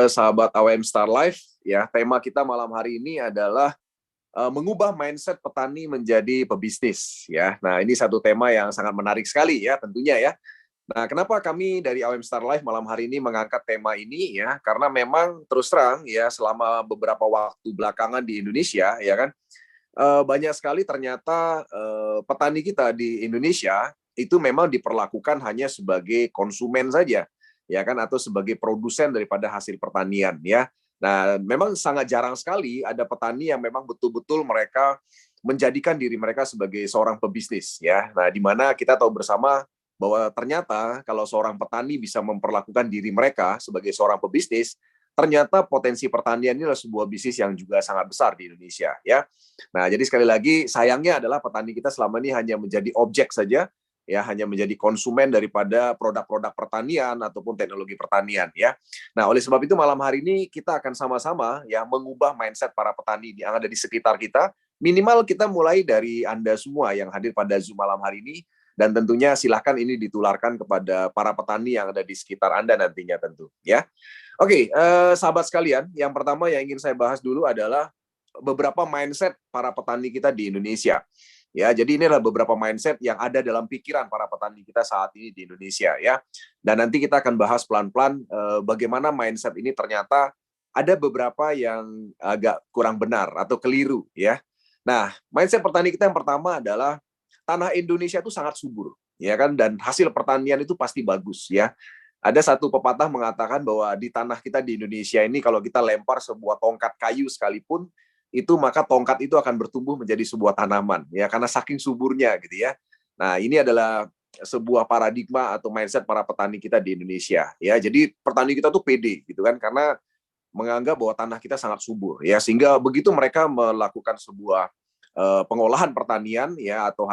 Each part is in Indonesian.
Sahabat AWM Star Life, ya, tema kita malam hari ini adalah mengubah mindset petani menjadi pebisnis, ya. Nah, ini satu tema yang sangat menarik sekali, ya, tentunya, ya. Nah, kenapa kami dari AWM Star Life malam hari ini mengangkat tema ini, ya? Karena memang terus terang, ya, selama beberapa waktu belakangan di Indonesia, ya kan, banyak sekali ternyata petani kita di Indonesia itu memang diperlakukan hanya sebagai konsumen saja, ya kan, atau sebagai produsen daripada hasil pertanian, ya. Nah, memang sangat jarang sekali ada petani yang memang betul-betul mereka menjadikan diri mereka sebagai seorang pebisnis, ya. Nah, di mana kita tahu bersama bahwa ternyata kalau seorang petani bisa memperlakukan diri mereka sebagai seorang pebisnis, ternyata potensi pertanian ini adalah sebuah bisnis yang juga sangat besar di Indonesia, ya. Nah, jadi sekali lagi sayangnya adalah petani kita selama ini hanya menjadi objek saja, ya, hanya menjadi konsumen daripada produk-produk pertanian ataupun teknologi pertanian, ya. Nah, oleh sebab itu malam hari ini kita akan sama-sama ya mengubah mindset para petani yang ada di sekitar kita. Minimal kita mulai dari Anda semua yang hadir pada Zoom malam hari ini, dan tentunya silahkan ini ditularkan kepada para petani yang ada di sekitar Anda nantinya tentu, ya. Oke, sahabat sekalian, yang pertama yang ingin saya bahas dulu adalah beberapa mindset para petani kita di Indonesia. Ya, jadi ini adalah beberapa mindset yang ada dalam pikiran para petani kita saat ini di Indonesia, ya. Dan nanti kita akan bahas pelan-pelan bagaimana mindset ini ternyata ada beberapa yang agak kurang benar atau keliru, ya. Nah, mindset petani kita yang pertama adalah tanah Indonesia itu sangat subur, ya kan, dan hasil pertanian itu pasti bagus, ya. Ada satu pepatah mengatakan bahwa di tanah kita di Indonesia ini kalau kita lempar sebuah tongkat kayu sekalipun, itu maka tongkat itu akan bertumbuh menjadi sebuah tanaman, ya, karena saking suburnya gitu, ya. Nah, ini adalah sebuah paradigma atau mindset para petani kita di Indonesia, ya. Jadi petani kita tuh pede gitu kan, karena menganggap bahwa tanah kita sangat subur, ya, sehingga begitu mereka melakukan sebuah pengolahan pertanian, ya, atau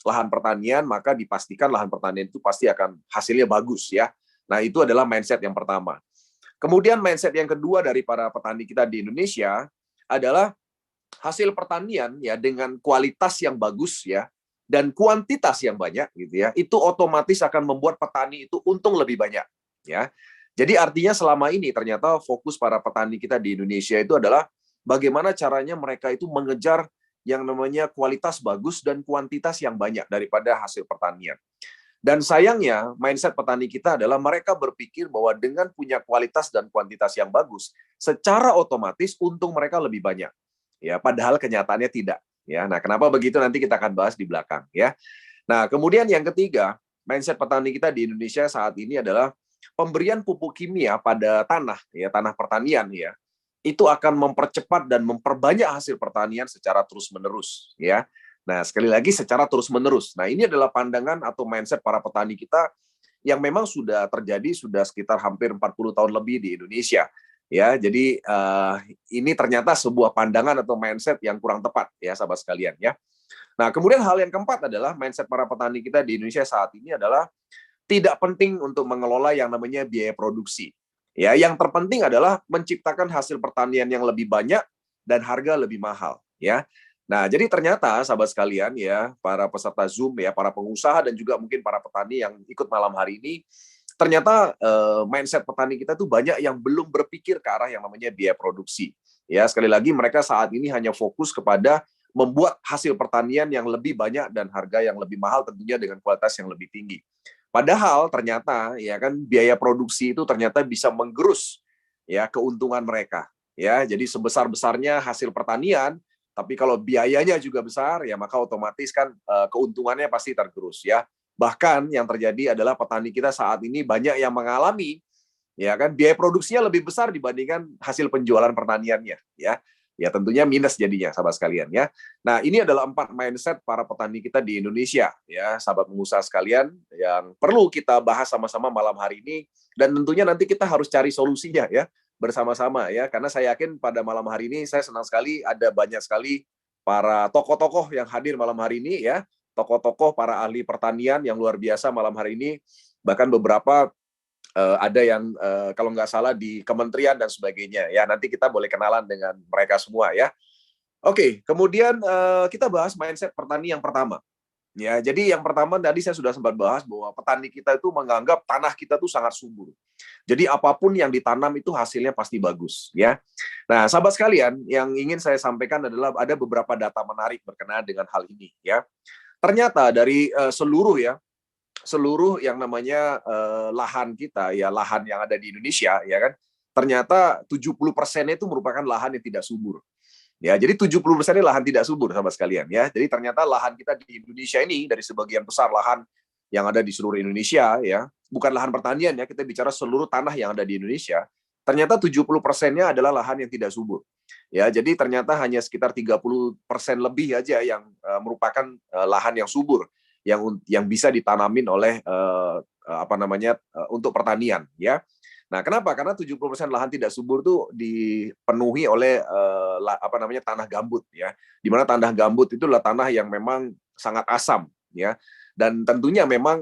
lahan pertanian, maka dipastikan lahan pertanian itu pasti akan hasilnya bagus, ya. Nah, itu adalah mindset yang pertama. Kemudian mindset yang kedua dari para petani kita di Indonesia adalah hasil pertanian ya dengan kualitas yang bagus, ya, dan kuantitas yang banyak gitu, ya. Itu otomatis akan membuat petani itu untung lebih banyak, ya. Jadi artinya selama ini ternyata fokus para petani kita di Indonesia itu adalah bagaimana caranya mereka itu mengejar yang namanya kualitas bagus dan kuantitas yang banyak daripada hasil pertanian. Dan sayangnya, mindset petani kita adalah mereka berpikir bahwa dengan punya kualitas dan kuantitas yang bagus, secara otomatis untung mereka lebih banyak. Ya, padahal kenyataannya tidak. Ya, nah, kenapa begitu nanti kita akan bahas di belakang, ya. Nah, kemudian yang ketiga, mindset petani kita di Indonesia saat ini adalah pemberian pupuk kimia pada tanah, ya, tanah pertanian, ya. Itu akan mempercepat dan memperbanyak hasil pertanian secara terus-menerus, ya. Nah, sekali lagi secara terus-menerus. Nah, ini adalah pandangan atau mindset para petani kita yang memang sudah terjadi sudah sekitar hampir 40 tahun lebih di Indonesia. Ya, jadi ini ternyata sebuah pandangan atau mindset yang kurang tepat, ya, sahabat sekalian, ya. Nah, kemudian hal yang keempat adalah mindset para petani kita di Indonesia saat ini adalah tidak penting untuk mengelola yang namanya biaya produksi. Ya, yang terpenting adalah menciptakan hasil pertanian yang lebih banyak dan harga lebih mahal, ya. Nah, jadi ternyata sahabat sekalian, ya, para peserta Zoom, ya, para pengusaha dan juga mungkin para petani yang ikut malam hari ini, ternyata mindset petani kita tuh banyak yang belum berpikir ke arah yang namanya biaya produksi. Ya, sekali lagi mereka saat ini hanya fokus kepada membuat hasil pertanian yang lebih banyak dan harga yang lebih mahal tentunya dengan kualitas yang lebih tinggi. Padahal ternyata ya kan biaya produksi itu ternyata bisa menggerus ya keuntungan mereka. Ya, jadi sebesar-besarnya hasil pertanian, tapi kalau biayanya juga besar ya maka otomatis kan keuntungannya pasti tergerus, ya. Bahkan yang terjadi adalah petani kita saat ini banyak yang mengalami ya kan biaya produksinya lebih besar dibandingkan hasil penjualan pertaniannya, ya. Ya tentunya minus jadinya sahabat sekalian, ya. Nah, ini adalah 4 mindset para petani kita di Indonesia, ya, sahabat pengusaha sekalian yang perlu kita bahas sama-sama malam hari ini, dan tentunya nanti kita harus cari solusinya ya bersama-sama, ya, karena saya yakin pada malam hari ini saya senang sekali ada banyak sekali para tokoh-tokoh yang hadir malam hari ini, ya, tokoh-tokoh para ahli pertanian yang luar biasa malam hari ini, bahkan beberapa ada yang kalau nggak salah di kementerian dan sebagainya, ya, nanti kita boleh kenalan dengan mereka semua, ya. Oke, kemudian kita bahas mindset petani yang pertama. Ya, jadi yang pertama tadi saya sudah sempat bahas bahwa petani kita itu menganggap tanah kita tuh sangat subur. Jadi apapun yang ditanam itu hasilnya pasti bagus, ya. Nah, sahabat sekalian, yang ingin saya sampaikan adalah ada beberapa data menarik berkenaan dengan hal ini, ya. Ternyata dari seluruh yang namanya lahan kita, ya lahan yang ada di Indonesia, ya kan, ternyata 70% itu merupakan lahan yang tidak subur. Ya, jadi 70% ini lahan tidak subur, sahabat sekalian, ya. Jadi ternyata lahan kita di Indonesia ini dari sebagian besar lahan yang ada di seluruh Indonesia, ya, bukan lahan pertanian, ya, kita bicara seluruh tanah yang ada di Indonesia, ternyata 70%-nya adalah lahan yang tidak subur. Ya, jadi ternyata hanya sekitar 30% lebih aja yang merupakan lahan yang subur yang bisa ditanamin oleh untuk pertanian, ya. Nah, kenapa? Karena 70% lahan tidak subur itu dipenuhi oleh tanah gambut, ya. Di mana tanah gambut itu adalah tanah yang memang sangat asam, ya. Dan tentunya memang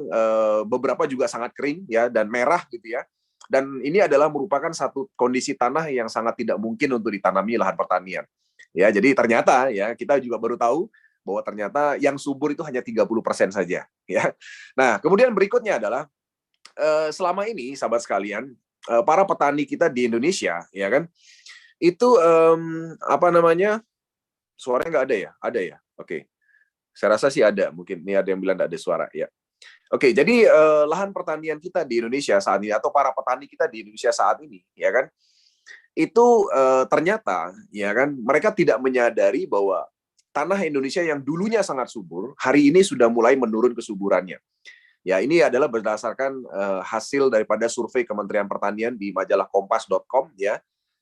beberapa juga sangat kering, ya, dan merah gitu, ya. Dan ini adalah merupakan satu kondisi tanah yang sangat tidak mungkin untuk ditanami lahan pertanian. Ya, jadi ternyata, ya, kita juga baru tahu bahwa ternyata yang subur itu hanya 30% saja, ya. Nah, kemudian berikutnya adalah selama ini sahabat sekalian, para petani kita di Indonesia, ya kan, itu suaranya nggak ada ya? Ada ya? Oke, saya rasa sih ada. Mungkin ini ada yang bilang nggak ada suara, ya. Oke, jadi lahan pertanian kita di Indonesia saat ini atau para petani kita di Indonesia saat ini, ya kan, itu ternyata, ya kan, mereka tidak menyadari bahwa tanah Indonesia yang dulunya sangat subur, hari ini sudah mulai menurun kesuburannya. Ya, ini adalah berdasarkan hasil daripada survei Kementerian Pertanian di majalah kompas.com, ya,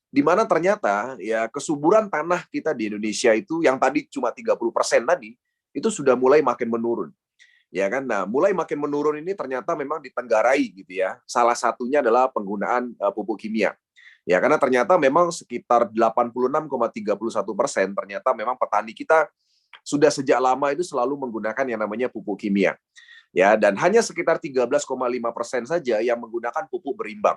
di mana ternyata ya kesuburan tanah kita di Indonesia itu yang tadi cuma 30% tadi, itu sudah mulai makin menurun. Ya kan? Nah, mulai makin menurun ini ternyata memang ditenggarai gitu, ya. Salah satunya adalah penggunaan pupuk kimia. Ya, karena ternyata memang sekitar 86,31% ternyata memang petani kita sudah sejak lama itu selalu menggunakan yang namanya pupuk kimia. Ya, dan hanya sekitar 13,5% saja yang menggunakan pupuk berimbang.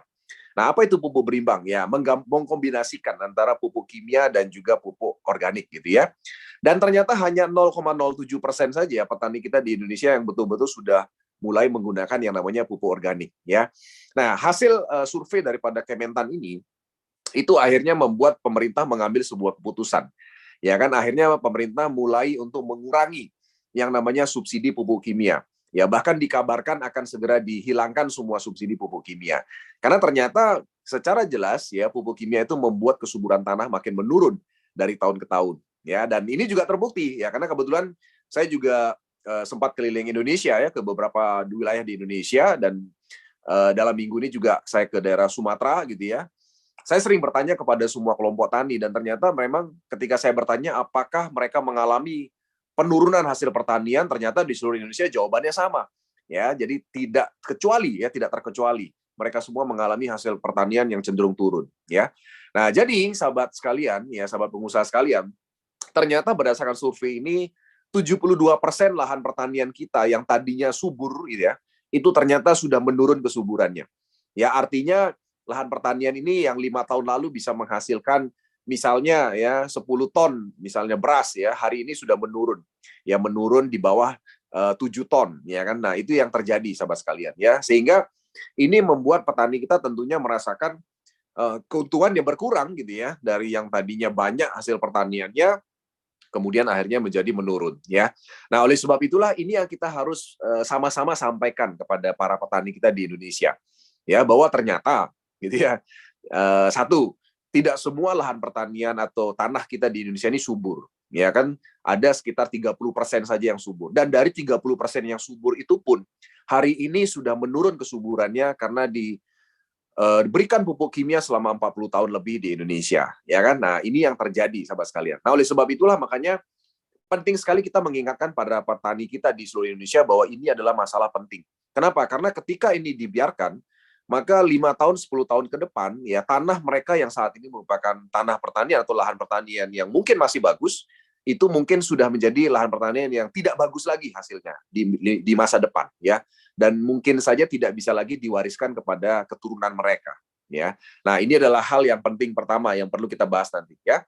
Nah, apa itu pupuk berimbang? Ya, mengkombinasikan antara pupuk kimia dan juga pupuk organik gitu, ya. Dan ternyata hanya 0,07% saja petani kita di Indonesia yang betul-betul sudah mulai menggunakan yang namanya pupuk organik, ya. Nah, hasil survei daripada Kementan ini itu akhirnya membuat pemerintah mengambil sebuah keputusan. Ya kan, akhirnya pemerintah mulai untuk mengurangi yang namanya subsidi pupuk kimia. Ya, bahkan dikabarkan akan segera dihilangkan semua subsidi pupuk kimia. Karena ternyata secara jelas ya pupuk kimia itu membuat kesuburan tanah makin menurun dari tahun ke tahun. Ya, dan ini juga terbukti ya karena kebetulan saya juga sempat keliling Indonesia ya ke beberapa wilayah di Indonesia dan dalam minggu ini juga saya ke daerah Sumatera gitu ya. Saya sering bertanya kepada semua kelompok tani dan ternyata memang ketika saya bertanya apakah mereka mengalami penurunan hasil pertanian, ternyata di seluruh Indonesia jawabannya sama. Ya, jadi tidak terkecuali. Mereka semua mengalami hasil pertanian yang cenderung turun, ya. Nah, jadi sahabat sekalian, ya sahabat pengusaha sekalian, ternyata berdasarkan survei ini 72% lahan pertanian kita yang tadinya subur gitu ya, itu ternyata sudah menurun kesuburannya. Ya, artinya lahan pertanian ini yang 5 tahun lalu bisa menghasilkan misalnya ya 10 ton misalnya beras ya hari ini sudah menurun di bawah 7 ton ya kan. Nah, itu yang terjadi sahabat sekalian ya, sehingga ini membuat petani kita tentunya merasakan keuntungan yang berkurang gitu ya, dari yang tadinya banyak hasil pertaniannya kemudian akhirnya menjadi menurun ya. Nah, oleh sebab itulah ini yang kita harus sama-sama sampaikan kepada para petani kita di Indonesia ya, bahwa ternyata gitu ya. Satu, tidak semua lahan pertanian atau tanah kita di Indonesia ini subur, ya kan? Ada sekitar 30% saja yang subur. Dan dari 30% yang subur itu pun hari ini sudah menurun kesuburannya karena diberikan pupuk kimia selama 40 tahun lebih di Indonesia, ya kan? Nah, ini yang terjadi sahabat sekalian. Nah, oleh sebab itulah makanya penting sekali kita mengingatkan pada petani kita di seluruh Indonesia bahwa ini adalah masalah penting. Kenapa? Karena ketika ini dibiarkan, maka 5 tahun, 10 tahun ke depan, ya tanah mereka yang saat ini merupakan tanah pertanian atau lahan pertanian yang mungkin masih bagus, itu mungkin sudah menjadi lahan pertanian yang tidak bagus lagi hasilnya di masa depan, ya. Dan mungkin saja tidak bisa lagi diwariskan kepada keturunan mereka, ya. Nah, ini adalah hal yang penting pertama yang perlu kita bahas nanti, ya.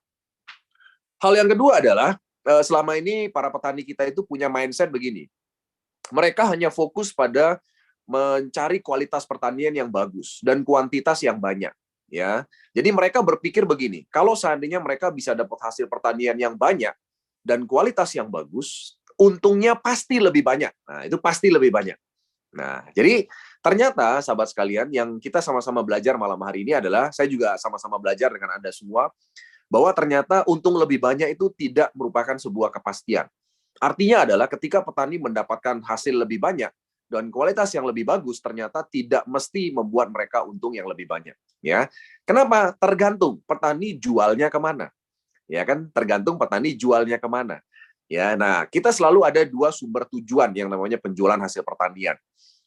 Hal yang kedua adalah selama ini para petani kita itu punya mindset begini. Mereka hanya fokus pada mencari kualitas pertanian yang bagus dan kuantitas yang banyak, ya. Jadi mereka berpikir begini, kalau seandainya mereka bisa dapat hasil pertanian yang banyak dan kualitas yang bagus, untungnya pasti lebih banyak. Nah, itu pasti lebih banyak. Nah, jadi ternyata sahabat sekalian yang kita sama-sama belajar malam hari ini adalah saya juga sama-sama belajar dengan Anda semua bahwa ternyata untung lebih banyak itu tidak merupakan sebuah kepastian. Artinya adalah ketika petani mendapatkan hasil lebih banyak dan kualitas yang lebih bagus ternyata tidak mesti membuat mereka untung yang lebih banyak, ya. Kenapa? Tergantung petani jualnya kemana, ya kan? Tergantung petani jualnya kemana. Ya, nah kita selalu ada dua sumber tujuan yang namanya penjualan hasil pertanian.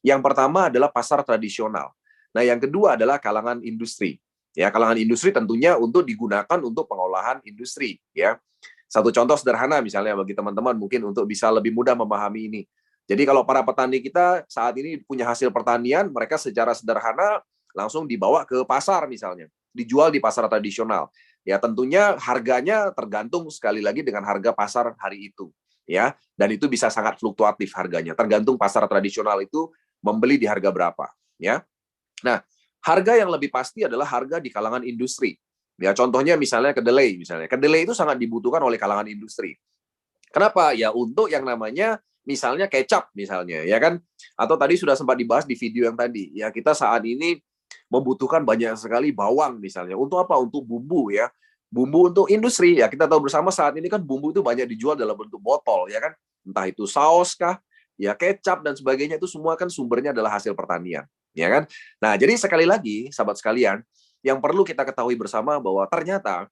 Yang pertama adalah pasar tradisional. Nah, yang kedua adalah kalangan industri. Ya, kalangan industri tentunya untuk digunakan untuk pengolahan industri, ya. Satu contoh sederhana misalnya bagi teman-teman mungkin untuk bisa lebih mudah memahami ini. Jadi kalau para petani kita saat ini punya hasil pertanian, mereka secara sederhana langsung dibawa ke pasar misalnya, dijual di pasar tradisional. Ya tentunya harganya tergantung sekali lagi dengan harga pasar hari itu, ya. Dan itu bisa sangat fluktuatif harganya, tergantung pasar tradisional itu membeli di harga berapa, ya. Nah, harga yang lebih pasti adalah harga di kalangan industri. Ya, contohnya misalnya kedelai misalnya. Kedelai itu sangat dibutuhkan oleh kalangan industri. Kenapa? Ya untuk yang namanya misalnya kecap misalnya, ya kan? Atau tadi sudah sempat dibahas di video yang tadi. Ya, kita saat ini membutuhkan banyak sekali bawang misalnya. Untuk apa? Untuk bumbu ya. Bumbu untuk industri. Ya, kita tahu bersama saat ini kan bumbu itu banyak dijual dalam bentuk botol, ya kan? Entah itu saus kah, ya kecap dan sebagainya itu semua kan sumbernya adalah hasil pertanian, ya kan? Nah, jadi sekali lagi sahabat sekalian, yang perlu kita ketahui bersama bahwa ternyata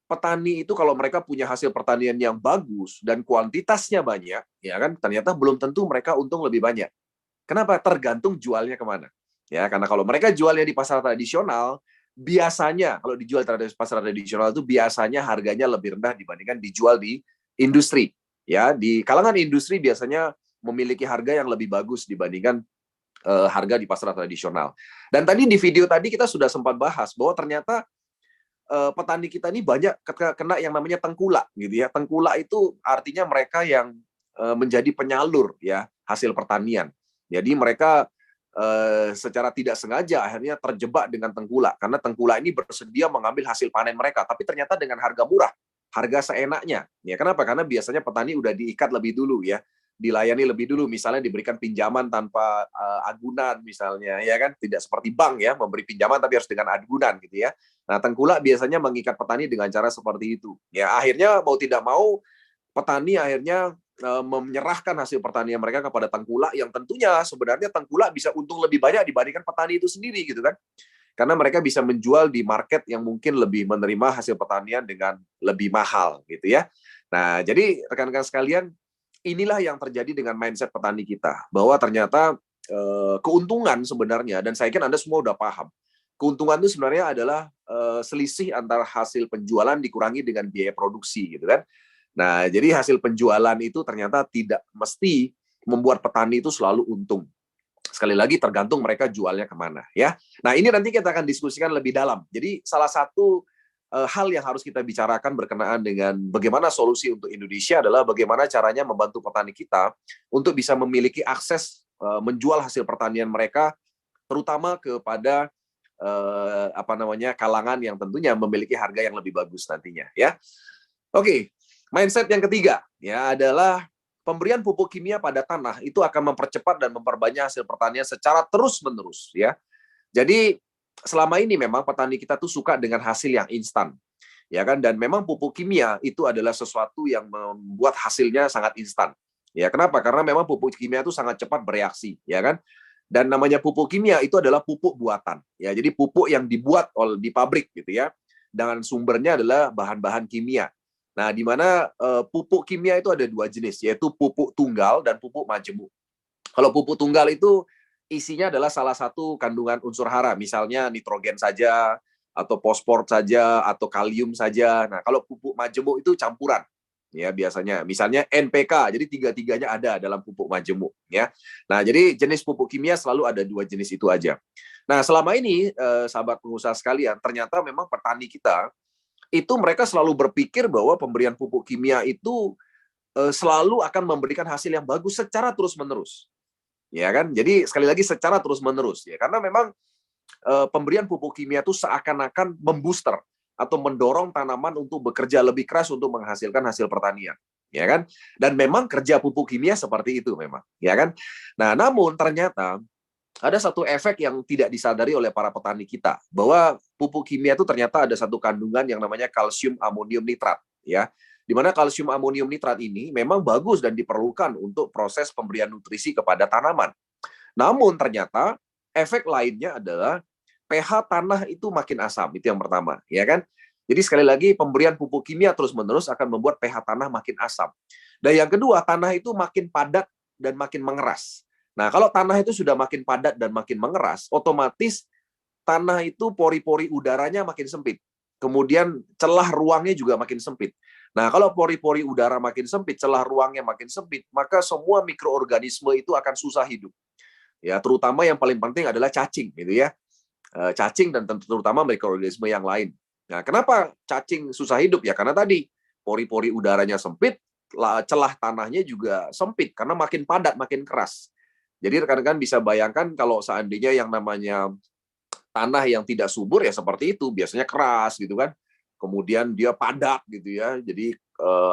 petani itu kalau mereka punya hasil pertanian yang bagus dan kuantitasnya banyak, ya kan, ternyata belum tentu mereka untung lebih banyak. Kenapa? Tergantung jualnya kemana. Ya, karena kalau mereka jualnya di pasar tradisional, biasanya kalau dijual di pasar tradisional itu biasanya harganya lebih rendah dibandingkan dijual di industri. Ya, di kalangan industri biasanya memiliki harga yang lebih bagus dibandingkan harga di pasar tradisional. Dan tadi di video tadi kita sudah sempat bahas bahwa ternyata petani kita ini banyak kena yang namanya tengkulak gitu ya. Tengkulak itu artinya mereka yang menjadi penyalur ya hasil pertanian. Jadi mereka secara tidak sengaja akhirnya terjebak dengan tengkulak karena tengkulak ini bersedia mengambil hasil panen mereka tapi ternyata dengan harga murah, harga seenaknya. Ya kenapa? Karena biasanya petani udah diikat lebih dulu ya, dilayani lebih dulu, misalnya diberikan pinjaman tanpa agunan misalnya, ya kan? Tidak seperti bank ya, memberi pinjaman tapi harus dengan agunan gitu ya. Nah, tengkulak biasanya mengikat petani dengan cara seperti itu. Ya, akhirnya mau tidak mau petani akhirnya menyerahkan hasil pertanian mereka kepada tengkulak yang tentunya sebenarnya tengkulak bisa untung lebih banyak dibandingkan petani itu sendiri gitu kan. Karena mereka bisa menjual di market yang mungkin lebih menerima hasil pertanian dengan lebih mahal gitu ya. Nah, jadi rekan-rekan sekalian, inilah yang terjadi dengan mindset petani kita bahwa ternyata keuntungan sebenarnya dan saya kira Anda semua udah paham. Keuntungan itu sebenarnya adalah selisih antara hasil penjualan dikurangi dengan biaya produksi gitu kan. Nah, jadi hasil penjualan itu ternyata tidak mesti membuat petani itu selalu untung. Sekali lagi tergantung mereka jualnya kemana ya. Nah ini nanti kita akan diskusikan lebih dalam. Jadi salah satu hal yang harus kita bicarakan berkenaan dengan bagaimana solusi untuk Indonesia adalah bagaimana caranya membantu petani kita untuk bisa memiliki akses menjual hasil pertanian mereka, terutama kepada apa namanya kalangan yang tentunya memiliki harga yang lebih bagus nantinya ya. Oke, mindset yang ketiga ya adalah pemberian pupuk kimia pada tanah itu akan mempercepat dan memperbanyak hasil pertanian secara terus-menerus ya. Jadi selama ini memang petani kita tuh suka dengan hasil yang instan. Ya kan, dan memang pupuk kimia itu adalah sesuatu yang membuat hasilnya sangat instan. Ya, kenapa? Karena memang pupuk kimia itu sangat cepat bereaksi, ya kan? Dan namanya pupuk kimia itu adalah pupuk buatan. Ya, jadi pupuk yang dibuat oleh di pabrik gitu ya. Dan sumbernya adalah bahan-bahan kimia. Nah, di mana pupuk kimia itu ada dua jenis, yaitu pupuk tunggal dan pupuk majemuk. Kalau pupuk tunggal itu isinya adalah salah satu kandungan unsur hara, misalnya nitrogen saja, atau fosfor saja, atau kalium saja. Nah, kalau pupuk majemuk itu campuran, ya biasanya. Misalnya NPK, jadi tiga-tiganya ada dalam pupuk majemuk, ya. Nah, jadi jenis pupuk kimia selalu ada dua jenis itu aja. Nah, selama ini, sahabat pengusaha sekalian, ternyata memang petani kita itu mereka selalu berpikir bahwa pemberian pupuk kimia itu selalu akan memberikan hasil yang bagus secara terus-menerus. Ya kan? Jadi sekali lagi secara terus-menerus ya. Karena memang pemberian pupuk kimia itu seakan-akan membooster atau mendorong tanaman untuk bekerja lebih keras untuk menghasilkan hasil pertanian, ya kan? Dan memang kerja pupuk kimia seperti itu memang, ya kan? Nah, namun ternyata ada satu efek yang tidak disadari oleh para petani kita, bahwa pupuk kimia itu ternyata ada satu kandungan yang namanya kalsium amonium nitrat, ya. Di mana kalsium amonium nitrat ini memang bagus dan diperlukan untuk proses pemberian nutrisi kepada tanaman. Namun ternyata efek lainnya adalah pH tanah itu makin asam, itu yang pertama, ya kan? Jadi sekali lagi pemberian pupuk kimia terus-menerus akan membuat pH tanah makin asam. Dan yang kedua, tanah itu makin padat dan makin mengeras. Nah, kalau tanah itu sudah makin padat dan makin mengeras, otomatis tanah itu pori-pori udaranya makin sempit. Kemudian celah ruangnya juga makin sempit. Nah, kalau pori-pori udara makin sempit, celah ruangnya makin sempit, maka semua mikroorganisme itu akan susah hidup. Ya, terutama yang paling penting adalah cacing, gitu ya. Cacing dan terutama mikroorganisme yang lain. Nah, kenapa cacing susah hidup? Ya karena tadi pori-pori udaranya sempit, celah tanahnya juga sempit karena makin padat, makin keras. Jadi rekan-rekan bisa bayangkan kalau seandainya yang namanya tanah yang tidak subur ya seperti itu, biasanya keras gitu kan. Kemudian dia padat gitu ya. Jadi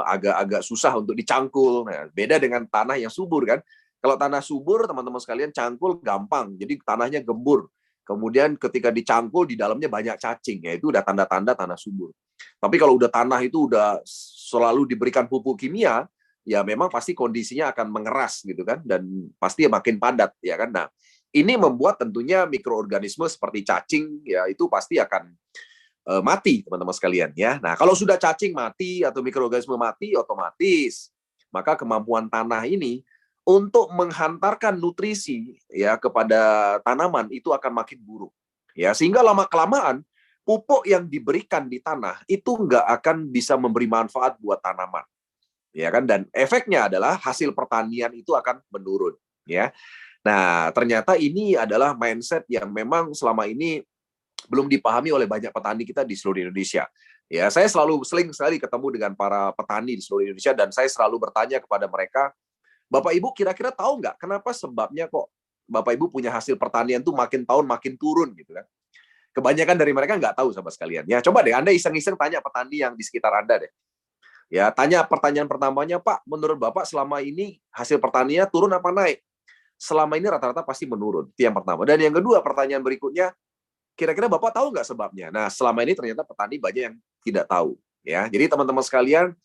agak-agak susah untuk dicangkul. Nah, beda dengan tanah yang subur kan. Kalau tanah subur, teman-teman sekalian, cangkul gampang. Jadi tanahnya gembur. Kemudian ketika dicangkul, di dalamnya banyak cacing. Ya, itu udah tanda-tanda tanah subur. Tapi kalau udah tanah itu udah selalu diberikan pupuk kimia, ya memang pasti kondisinya akan mengeras gitu kan. Dan pasti makin padat ya kan. Nah, ini membuat tentunya mikroorganisme seperti cacing, ya itu pasti akan mati, teman-teman sekalian ya. Nah, kalau sudah cacing mati atau mikroorganisme mati, otomatis maka kemampuan tanah ini untuk menghantarkan nutrisi ya kepada tanaman itu akan makin buruk. Ya, sehingga lama-kelamaan pupuk yang diberikan di tanah itu nggak akan bisa memberi manfaat buat tanaman. Ya kan, dan efeknya adalah hasil pertanian itu akan menurun, ya. Nah, ternyata ini adalah mindset yang memang selama ini belum dipahami oleh banyak petani kita di seluruh Indonesia. Ya, saya sering sekali ketemu dengan para petani di seluruh Indonesia dan saya selalu bertanya kepada mereka, Bapak Ibu kira-kira tahu nggak kenapa sebabnya kok Bapak Ibu punya hasil pertanian tuh makin tahun makin turun gitu kan? Kebanyakan dari mereka nggak tahu sama sekalian. Ya, coba deh Anda iseng-iseng tanya petani yang di sekitar Anda deh. Ya, tanya pertanyaan pertamanya, Pak, menurut Bapak selama ini hasil pertanian turun apa naik? Selama ini rata-rata pasti menurun. Itu yang pertama. Dan yang kedua, pertanyaan berikutnya, kira-kira Bapak tahu nggak sebabnya? Nah, selama ini ternyata petani banyak yang tidak tahu. Ya, jadi teman-teman sekalian,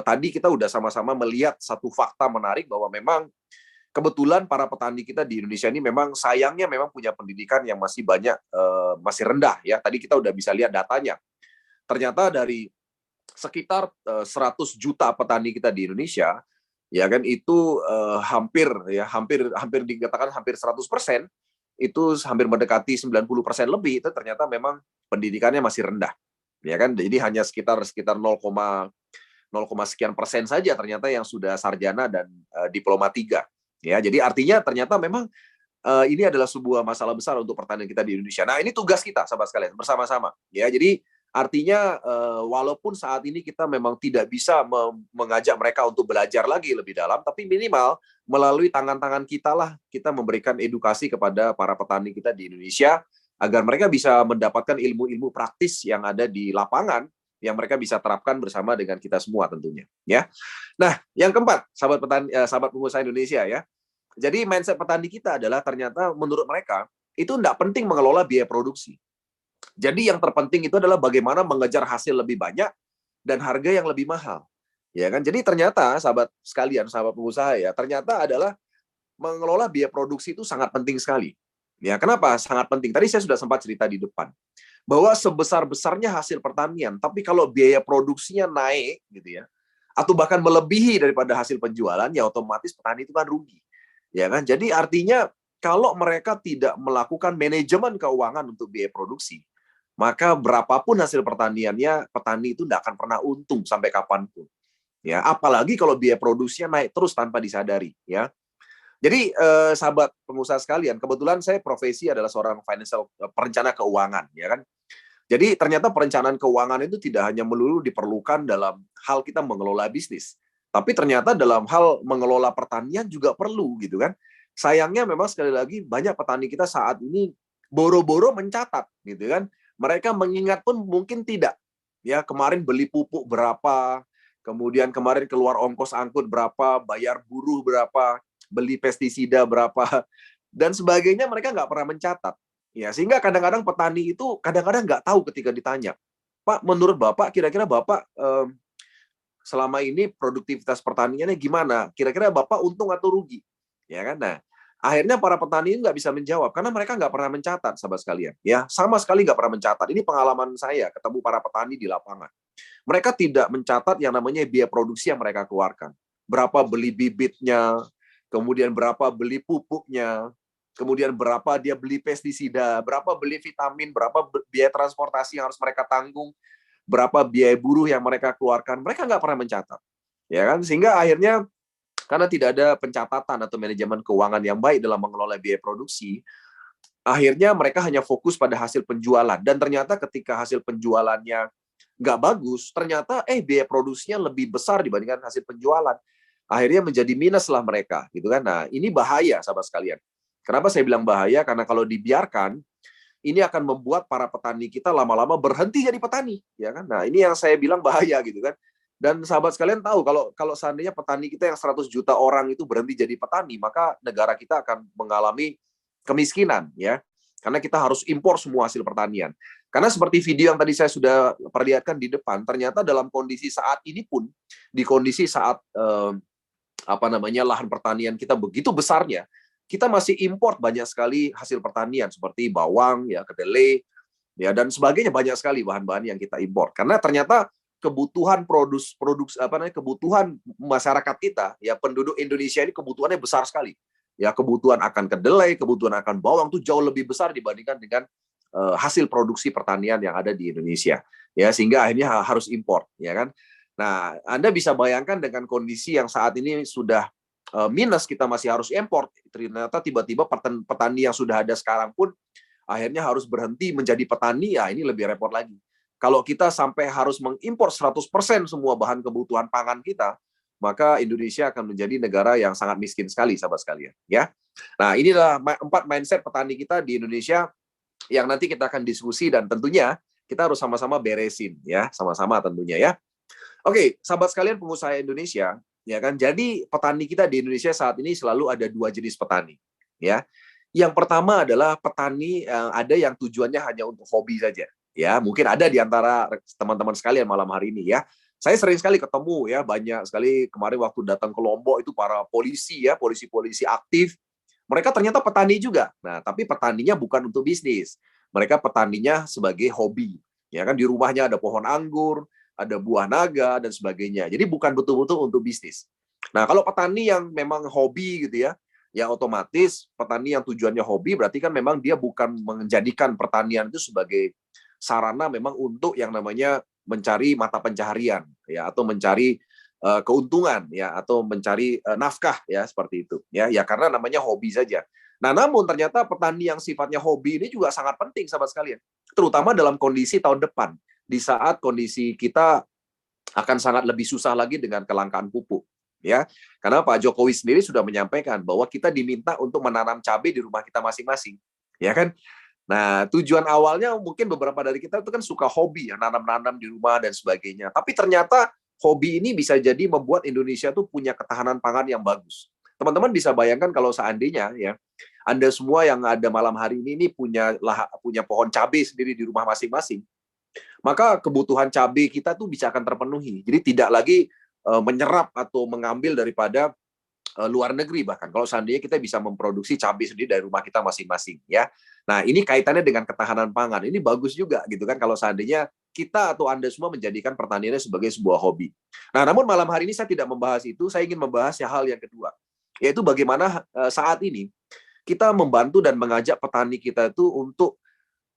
tadi kita udah sama-sama melihat satu fakta menarik bahwa memang kebetulan para petani kita di Indonesia ini memang sayangnya memang punya pendidikan yang masih banyak, masih rendah. Ya, tadi kita udah bisa lihat datanya. Ternyata dari sekitar 100 juta petani kita di Indonesia, ya kan itu hampir dikatakan hampir 100%, itu hampir mendekati 90% lebih itu ternyata memang pendidikannya masih rendah. Ya kan, jadi hanya sekitar 0, sekian persen saja ternyata yang sudah sarjana dan diploma 3. Ya, jadi artinya ternyata memang ini adalah sebuah masalah besar untuk pertanian kita di Indonesia. Nah, ini tugas kita sahabat sekalian bersama-sama. Ya, jadi artinya walaupun saat ini kita memang tidak bisa mengajak mereka untuk belajar lagi lebih dalam, tapi minimal melalui tangan-tangan kita lah kita memberikan edukasi kepada para petani kita di Indonesia agar mereka bisa mendapatkan ilmu-ilmu praktis yang ada di lapangan yang mereka bisa terapkan bersama dengan kita semua tentunya. Ya. Nah, yang keempat, sahabat petani, sahabat pengusaha Indonesia ya. Jadi mindset petani kita adalah ternyata menurut mereka itu tidak penting mengelola biaya produksi. Jadi yang terpenting itu adalah bagaimana mengejar hasil lebih banyak dan harga yang lebih mahal. Ya kan? Jadi ternyata sahabat sekalian, sahabat pengusaha ya, ternyata adalah mengelola biaya produksi itu sangat penting sekali. Ya, kenapa? Sangat penting. Tadi saya sudah sempat cerita di depan bahwa sebesar-besarnya hasil pertanian, tapi kalau biaya produksinya naik gitu ya, atau bahkan melebihi daripada hasil penjualan, ya otomatis petani itu kan rugi. Ya kan? Jadi artinya kalau mereka tidak melakukan manajemen keuangan untuk biaya produksi, maka berapapun hasil pertaniannya, petani itu tidak akan pernah untung sampai kapanpun. Ya, apalagi kalau biaya produksinya naik terus tanpa disadari. Ya, jadi sahabat pengusaha sekalian, kebetulan saya profesi adalah seorang financial perencana keuangan, ya kan. Jadi ternyata perencanaan keuangan itu tidak hanya melulu diperlukan dalam hal kita mengelola bisnis, Tapi ternyata dalam hal mengelola pertanian juga perlu gitu kan. Sayangnya memang sekali lagi banyak petani kita saat ini boro-boro mencatat gitu kan. Mereka mengingat pun mungkin tidak. Ya, kemarin beli pupuk berapa, kemudian kemarin keluar ongkos angkut berapa, bayar buruh berapa, beli pestisida berapa, dan sebagainya mereka nggak pernah mencatat. Ya, sehingga kadang-kadang petani itu kadang-kadang nggak tahu ketika ditanya, Pak, menurut Bapak, kira-kira Bapak selama ini produktivitas pertaniannya gimana? Kira-kira Bapak untung atau rugi? Ya kan? Nah, akhirnya para petani nggak bisa menjawab karena mereka nggak pernah mencatat, sahabat sekalian. Ya, sama sekali nggak pernah mencatat. Ini pengalaman saya ketemu para petani di lapangan. Mereka tidak mencatat yang namanya biaya produksi yang mereka keluarkan. Berapa beli bibitnya, kemudian berapa beli pupuknya, kemudian berapa dia beli pestisida, berapa beli vitamin, berapa biaya transportasi yang harus mereka tanggung, berapa biaya buruh yang mereka keluarkan. Mereka nggak pernah mencatat. Ya kan? Sehingga akhirnya karena tidak ada pencatatan atau manajemen keuangan yang baik dalam mengelola biaya produksi, akhirnya mereka hanya fokus pada hasil penjualan. Dan ternyata ketika hasil penjualannya nggak bagus, ternyata biaya produksinya lebih besar dibandingkan hasil penjualan. Akhirnya menjadi minus lah mereka, gitu kan. Nah, ini bahaya, sahabat sekalian. Kenapa saya bilang bahaya? Karena kalau dibiarkan, ini akan membuat para petani kita lama-lama berhenti jadi petani, ya kan? Nah, ini yang saya bilang bahaya, gitu kan. Dan sahabat sekalian tahu kalau seandainya petani kita yang 100 juta orang itu berhenti jadi petani, maka negara kita akan mengalami kemiskinan, ya. Karena kita harus impor semua hasil pertanian. Karena seperti video yang tadi saya sudah perlihatkan di depan, ternyata dalam kondisi saat ini pun, di kondisi saat lahan pertanian kita begitu besarnya, kita masih import banyak sekali hasil pertanian seperti bawang, ya, kedelai, ya, dan sebagainya, banyak sekali bahan-bahan yang kita impor. Karena ternyata kebutuhan kebutuhan masyarakat kita, ya, penduduk Indonesia ini kebutuhannya besar sekali. Ya, kebutuhan akan kedelai, kebutuhan akan bawang itu jauh lebih besar dibandingkan dengan hasil produksi pertanian yang ada di Indonesia. Ya, sehingga akhirnya harus impor, ya kan? Nah, Anda bisa bayangkan dengan kondisi yang saat ini sudah minus, kita masih harus impor. Ternyata tiba-tiba petani yang sudah ada sekarang pun akhirnya harus berhenti menjadi petani, ya ini lebih repot lagi. Kalau kita sampai harus mengimpor 100% semua bahan kebutuhan pangan kita, maka Indonesia akan menjadi negara yang sangat miskin sekali, sahabat sekalian. Ya, nah inilah 4 mindset petani kita di Indonesia yang nanti kita akan diskusi, dan tentunya kita harus sama-sama beresin, ya, sama-sama tentunya, ya. Oke, sahabat sekalian pengusaha Indonesia, ya kan. Jadi petani kita di Indonesia saat ini selalu ada 2 jenis petani, ya. Yang pertama adalah petani ada yang tujuannya hanya untuk hobi saja, ya. Mungkin ada di antara teman-teman sekalian malam hari ini, ya. Saya sering sekali ketemu, ya, banyak sekali kemarin waktu datang ke Lombok itu para polisi, ya, polisi-polisi aktif. Mereka ternyata petani juga. Nah, tapi petaninya bukan untuk bisnis. Mereka petaninya sebagai hobi. Ya kan, di rumahnya ada pohon anggur, ada buah naga dan sebagainya. Jadi bukan betul-betul untuk bisnis. Nah, kalau petani yang memang hobi gitu, ya, ya otomatis petani yang tujuannya hobi berarti kan memang dia bukan menjadikan pertanian itu sebagai sarana memang untuk yang namanya mencari mata pencaharian, ya, atau mencari keuntungan, ya, atau mencari nafkah, ya, seperti itu, ya, ya, karena namanya hobi saja. Nah, namun ternyata petani yang sifatnya hobi ini juga sangat penting, sahabat sekalian, terutama dalam kondisi tahun depan, di saat kondisi kita akan sangat lebih susah lagi dengan kelangkaan pupuk, ya, karena Pak Jokowi sendiri sudah menyampaikan bahwa kita diminta untuk menanam cabai di rumah kita masing-masing, ya kan. Nah, tujuan awalnya mungkin beberapa dari kita itu kan suka hobi, ya, nanam-nanam di rumah dan sebagainya. Tapi ternyata hobi ini bisa jadi membuat Indonesia tuh punya ketahanan pangan yang bagus. Teman-teman bisa bayangkan kalau seandainya, ya, Anda semua yang ada malam hari ini punya pohon cabai sendiri di rumah masing-masing, maka kebutuhan cabai kita tuh bisa akan terpenuhi. Jadi tidak lagi menyerap atau mengambil daripada luar negeri, bahkan kalau seandainya kita bisa memproduksi cabai sendiri dari rumah kita masing-masing, ya. Nah, ini kaitannya dengan ketahanan pangan. Ini bagus juga gitu kan kalau seandainya kita atau Anda semua menjadikan pertaniannya sebagai sebuah hobi. Nah, namun malam hari ini saya tidak membahas itu, saya ingin membahas hal yang kedua, yaitu bagaimana saat ini kita membantu dan mengajak petani kita itu untuk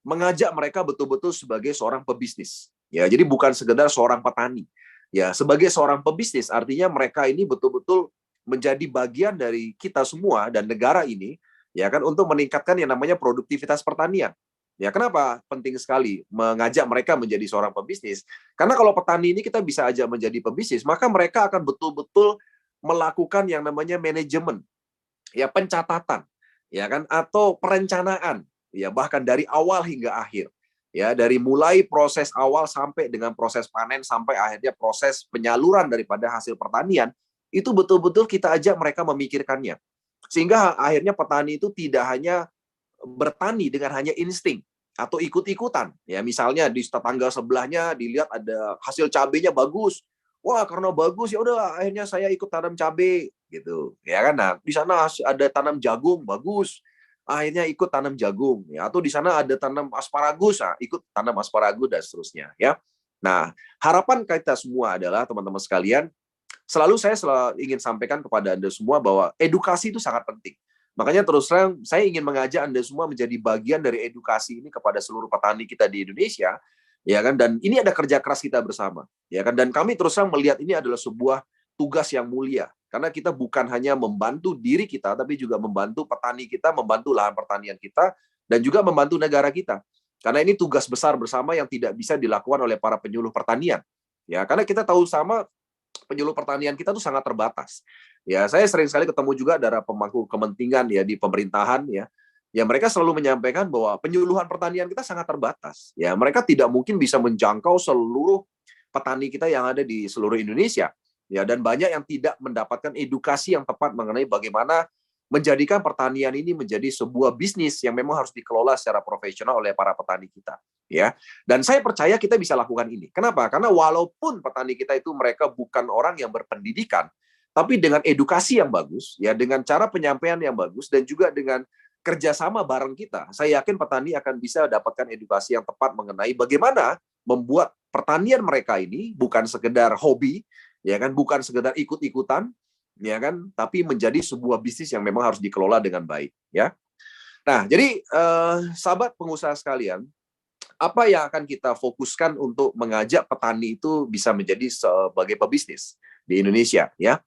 mengajak mereka betul-betul sebagai seorang pebisnis. Ya, jadi bukan sekedar seorang petani. Ya, sebagai seorang pebisnis artinya mereka ini betul-betul menjadi bagian dari kita semua dan negara ini, ya kan, untuk meningkatkan yang namanya produktivitas pertanian. Ya, kenapa penting sekali mengajak mereka menjadi seorang pebisnis? Karena kalau petani ini kita bisa ajak menjadi pebisnis, maka mereka akan betul-betul melakukan yang namanya manajemen, ya pencatatan, ya kan, atau perencanaan, ya bahkan dari awal hingga akhir, ya dari mulai proses awal sampai dengan proses panen sampai akhirnya proses penyaluran daripada hasil pertanian itu betul-betul kita ajak mereka memikirkannya, sehingga akhirnya petani itu tidak hanya bertani dengan hanya insting atau ikut-ikutan. Ya, misalnya di tetangga sebelahnya dilihat ada hasil cabenya bagus. Wah, karena bagus ya udah akhirnya saya ikut tanam cabe gitu. Ya kan? Nah, di sana ada tanam jagung bagus. Akhirnya ikut tanam jagung ya, atau di sana ada tanam asparagus, nah, ikut tanam asparagus dan seterusnya ya. Nah, harapan kita semua adalah teman-teman sekalian, selalu ingin sampaikan kepada Anda semua bahwa edukasi itu sangat penting. Makanya terus terang saya ingin mengajak Anda semua menjadi bagian dari edukasi ini kepada seluruh petani kita di Indonesia, ya kan? Dan ini ada kerja keras kita bersama, ya kan? Dan kami terus terang melihat ini adalah sebuah tugas yang mulia, karena kita bukan hanya membantu diri kita, tapi juga membantu petani kita, membantu lahan pertanian kita, dan juga membantu negara kita. Karena ini tugas besar bersama yang tidak bisa dilakukan oleh para penyuluh pertanian. Ya, karena kita tahu sama penyuluh pertanian kita tuh sangat terbatas. Ya, saya sering sekali ketemu juga dari pemangku kepentingan ya di pemerintahan ya. Ya, mereka selalu menyampaikan bahwa penyuluhan pertanian kita sangat terbatas. Ya, mereka tidak mungkin bisa menjangkau seluruh petani kita yang ada di seluruh Indonesia. Ya, dan banyak yang tidak mendapatkan edukasi yang tepat mengenai bagaimana menjadikan pertanian ini menjadi sebuah bisnis yang memang harus dikelola secara profesional oleh para petani kita, ya. Dan saya percaya kita bisa lakukan ini. Kenapa? Karena walaupun petani kita itu mereka bukan orang yang berpendidikan, tapi dengan edukasi yang bagus, ya, dengan cara penyampaian yang bagus dan juga dengan kerjasama bareng kita, saya yakin petani akan bisa dapatkan edukasi yang tepat mengenai bagaimana membuat pertanian mereka ini bukan sekedar hobi, ya kan, bukan sekedar ikut-ikutan, ya kan, tapi menjadi sebuah bisnis yang memang harus dikelola dengan baik, ya. Nah, jadi sahabat pengusaha sekalian, apa yang akan kita fokuskan untuk mengajak petani itu bisa menjadi sebagai pebisnis di Indonesia, ya.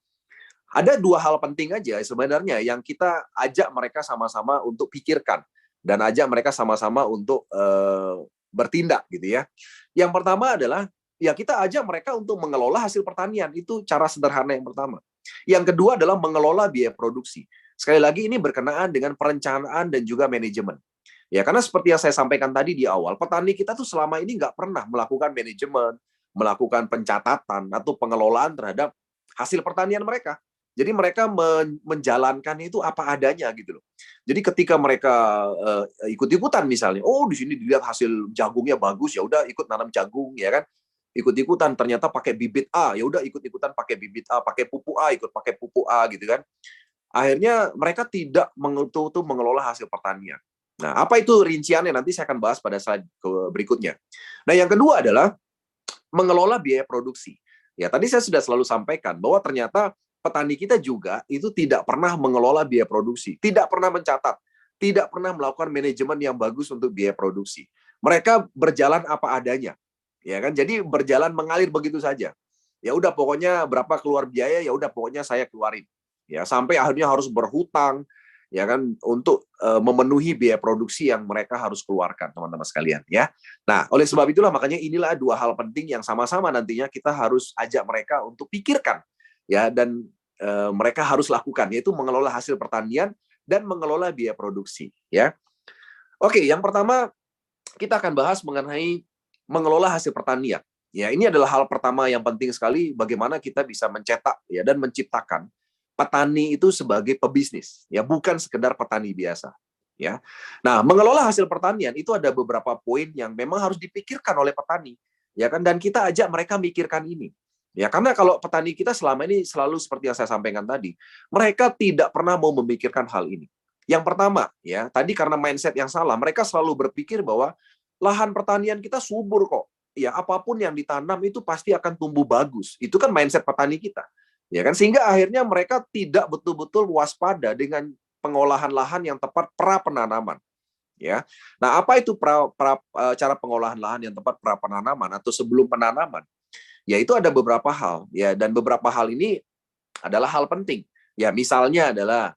Ada dua hal penting aja sebenarnya yang kita ajak mereka sama-sama untuk pikirkan dan ajak mereka sama-sama untuk bertindak gitu ya. Yang pertama adalah ya kita ajak mereka untuk mengelola hasil pertanian, itu cara sederhana yang pertama. Yang kedua adalah mengelola biaya produksi. Sekali lagi ini berkenaan dengan perencanaan dan juga manajemen. Ya, karena seperti yang saya sampaikan tadi di awal, petani kita tuh selama ini nggak pernah melakukan manajemen, melakukan pencatatan atau pengelolaan terhadap hasil pertanian mereka. Jadi mereka menjalankan itu apa adanya gitu loh. Jadi ketika mereka ikut-ikutan misalnya, oh di sini dilihat hasil jagungnya bagus, ya udah ikut nanam jagung ya kan. Ikut-ikutan ternyata pakai bibit A, ya udah ikut-ikutan pakai bibit A, pakai pupuk A, ikut pakai pupuk A gitu kan. Akhirnya mereka tidak mengelola mengelola hasil pertanian. Nah, apa itu rinciannya nanti saya akan bahas pada slide berikutnya. Nah, yang kedua adalah mengelola biaya produksi. Ya, tadi saya sudah selalu sampaikan bahwa ternyata petani kita juga itu tidak pernah mengelola biaya produksi, tidak pernah mencatat, tidak pernah melakukan manajemen yang bagus untuk biaya produksi. Mereka berjalan apa adanya, ya kan? Jadi berjalan mengalir begitu saja. Ya udah pokoknya berapa keluar biaya, ya udah pokoknya saya keluarin. Ya sampai akhirnya harus berhutang, ya kan, untuk memenuhi biaya produksi yang mereka harus keluarkan, teman-teman sekalian ya. Nah, oleh sebab itulah makanya inilah dua hal penting yang sama-sama nantinya kita harus ajak mereka untuk pikirkan ya, dan mereka harus lakukan, yaitu mengelola hasil pertanian dan mengelola biaya produksi ya. Oke, yang pertama kita akan bahas mengenai mengelola hasil pertanian. Ya, ini adalah hal pertama yang penting sekali bagaimana kita bisa mencetak ya dan menciptakan petani itu sebagai pebisnis, ya bukan sekedar petani biasa. Ya, nah mengelola hasil pertanian itu ada beberapa poin yang memang harus dipikirkan oleh petani, ya kan? Dan kita ajak mereka mikirkan ini, ya karena kalau petani kita selama ini selalu seperti yang saya sampaikan tadi, mereka tidak pernah mau memikirkan hal ini. Yang pertama, ya tadi karena mindset yang salah, mereka selalu berpikir bahwa lahan pertanian kita subur kok, ya apapun yang ditanam itu pasti akan tumbuh bagus. Itu kan mindset petani kita. Ya kan, sehingga akhirnya mereka tidak betul-betul waspada dengan pengolahan lahan yang tepat pra penanaman, ya. Nah, apa itu cara pengolahan lahan yang tepat pra penanaman atau sebelum penanaman? Ya itu ada beberapa hal, ya, dan beberapa hal ini adalah hal penting. Ya, misalnya adalah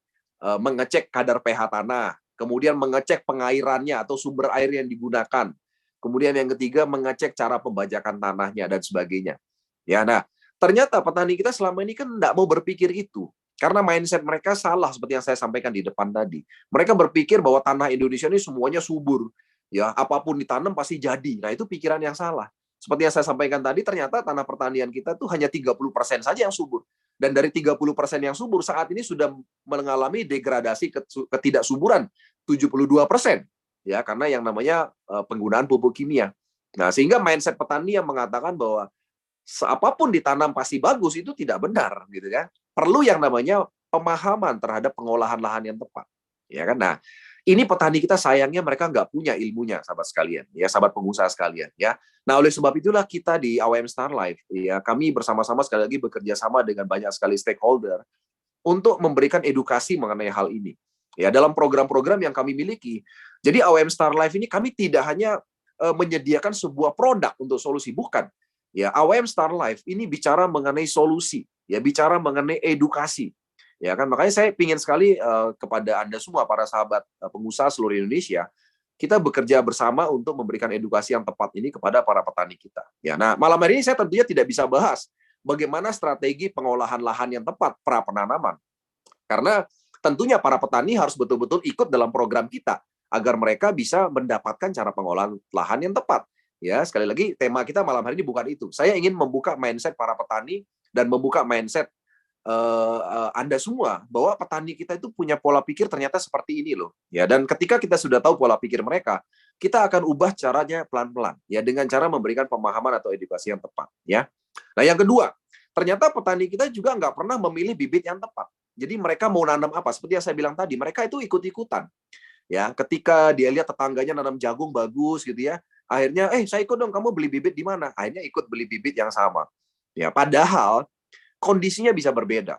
mengecek kadar pH tanah, kemudian mengecek pengairannya atau sumber air yang digunakan, kemudian yang ketiga mengecek cara pembajakan tanahnya dan sebagainya. Ya, nah ternyata petani kita selama ini kan tidak mau berpikir itu. Karena mindset mereka salah seperti yang saya sampaikan di depan tadi. Mereka berpikir bahwa tanah Indonesia ini semuanya subur. Ya, apapun ditanam pasti jadi. Nah, itu pikiran yang salah. Seperti yang saya sampaikan tadi, ternyata tanah pertanian kita tuh hanya 30% saja yang subur. Dan dari 30% yang subur saat ini sudah mengalami degradasi ketidaksuburan 72%. Ya, karena yang namanya penggunaan pupuk kimia. Nah, sehingga mindset petani yang mengatakan bahwa apapun ditanam pasti bagus itu tidak benar gitu kan. Perlu yang namanya pemahaman terhadap pengolahan lahan yang tepat. Ya kan? Nah, ini petani kita sayangnya mereka nggak punya ilmunya, sahabat sekalian, ya sahabat pengusaha sekalian, ya. Nah, oleh sebab itulah kita di AWM Star Life, ya kami bersama-sama sekali lagi bekerja sama dengan banyak sekali stakeholder untuk memberikan edukasi mengenai hal ini. Ya, dalam program-program yang kami miliki. Jadi AWM Star Life ini kami tidak hanya menyediakan sebuah produk untuk solusi, bukan. Ya, AWM Star Life ini bicara mengenai solusi, ya bicara mengenai edukasi. Ya kan, makanya saya ingin sekali kepada Anda semua para sahabat pengusaha seluruh Indonesia, kita bekerja bersama untuk memberikan edukasi yang tepat ini kepada para petani kita. Ya, nah malam hari ini saya tentunya tidak bisa bahas bagaimana strategi pengolahan lahan yang tepat pra penanaman. Karena tentunya para petani harus betul-betul ikut dalam program kita agar mereka bisa mendapatkan cara pengolahan lahan yang tepat. Ya, sekali lagi tema kita malam hari ini bukan itu. Saya ingin membuka mindset para petani dan membuka mindset Anda semua bahwa petani kita itu punya pola pikir ternyata seperti ini loh. Ya, dan ketika kita sudah tahu pola pikir mereka, kita akan ubah caranya pelan-pelan ya dengan cara memberikan pemahaman atau edukasi yang tepat ya. Nah, yang kedua, ternyata petani kita juga nggak pernah memilih bibit yang tepat. Jadi mereka mau nanam apa? Seperti yang saya bilang tadi, mereka itu ikut-ikutan. Ya, ketika dia lihat tetangganya nanam jagung bagus gitu ya, akhirnya saya ikut dong, kamu beli bibit di mana? Akhirnya ikut beli bibit yang sama. Ya, padahal kondisinya bisa berbeda.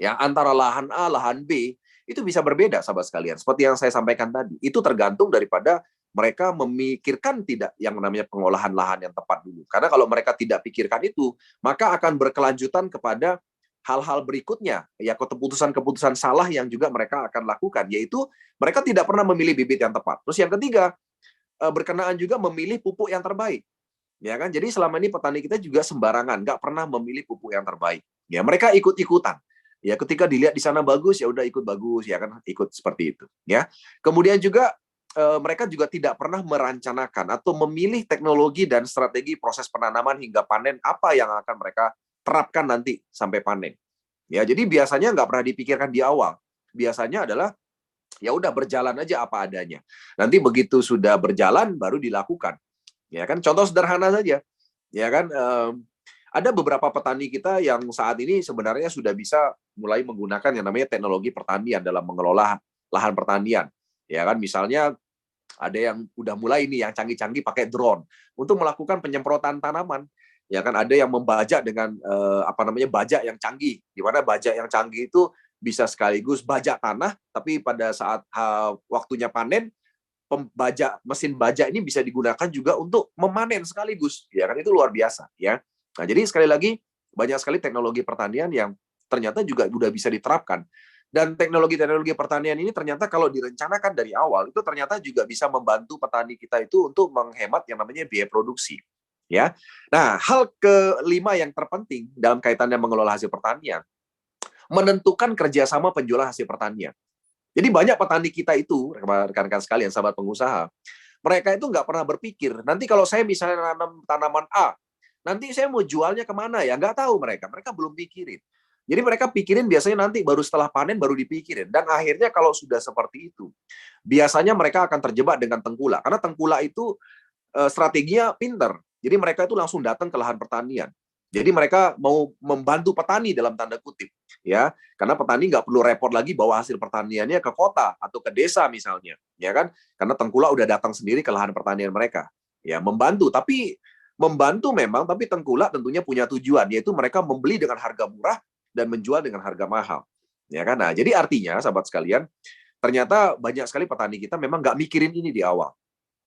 Ya, antara lahan A, lahan B itu bisa berbeda, sahabat sekalian. Seperti yang saya sampaikan tadi, itu tergantung daripada mereka memikirkan tidak yang namanya pengolahan lahan yang tepat dulu. Karena kalau mereka tidak pikirkan itu, maka akan berkelanjutan kepada hal-hal berikutnya, ya keputusan-keputusan salah yang juga mereka akan lakukan, yaitu mereka tidak pernah memilih bibit yang tepat. Terus yang ketiga, berkenaan juga memilih pupuk yang terbaik. Ya kan? Jadi selama ini petani kita juga sembarangan, nggak pernah memilih pupuk yang terbaik. Ya, mereka ikut-ikutan. Ya, ketika dilihat di sana bagus, ya udah ikut bagus, ya kan, ikut seperti itu. Ya, kemudian juga mereka juga tidak pernah merencanakan atau memilih teknologi dan strategi proses penanaman hingga panen apa yang akan mereka terapkan nanti sampai panen. Ya, jadi biasanya nggak pernah dipikirkan di awal. Biasanya adalah ya udah berjalan aja apa adanya. Nanti begitu sudah berjalan baru dilakukan. Ya kan, contoh sederhana saja. Ya kan, ada beberapa petani kita yang saat ini sebenarnya sudah bisa mulai menggunakan yang namanya teknologi pertanian dalam mengelola lahan pertanian. Ya kan, misalnya ada yang udah mulai ini yang canggih-canggih pakai drone untuk melakukan penyemprotan tanaman. Ya kan, ada yang membajak dengan bajak yang canggih. Di mana bajak yang canggih itu bisa sekaligus bajak tanah, tapi pada saat waktunya panen, mesin bajak ini bisa digunakan juga untuk memanen sekaligus. Ya kan, itu luar biasa ya. Nah, jadi sekali lagi banyak sekali teknologi pertanian yang ternyata juga sudah bisa diterapkan. Dan teknologi-teknologi pertanian ini ternyata kalau direncanakan dari awal itu ternyata juga bisa membantu petani kita itu untuk menghemat yang namanya biaya produksi. Ya. Nah, hal kelima yang terpenting dalam kaitannya mengelola hasil pertanian, menentukan kerjasama penjualan hasil pertanian. Jadi banyak petani kita itu, rekan-rekan sekalian, sahabat pengusaha, mereka itu nggak pernah berpikir, nanti kalau saya misalnya nanam tanaman A, nanti saya mau jualnya kemana ya? Nggak tahu mereka. Mereka belum pikirin. Jadi mereka pikirin biasanya nanti baru setelah panen baru dipikirin. Dan akhirnya kalau sudah seperti itu, biasanya mereka akan terjebak dengan tengkulak. Karena tengkulak itu strateginya pinter. Jadi mereka itu langsung datang ke lahan pertanian. Jadi mereka mau membantu petani dalam tanda kutip, ya, karena petani nggak perlu repot lagi bawa hasil pertaniannya ke kota atau ke desa misalnya, ya kan? Karena tengkulak udah datang sendiri ke lahan pertanian mereka, ya membantu. Tapi membantu memang, tapi tengkulak tentunya punya tujuan, yaitu mereka membeli dengan harga murah dan menjual dengan harga mahal, ya kan? Nah, jadi artinya, sahabat sekalian, ternyata banyak sekali petani kita memang nggak mikirin ini di awal,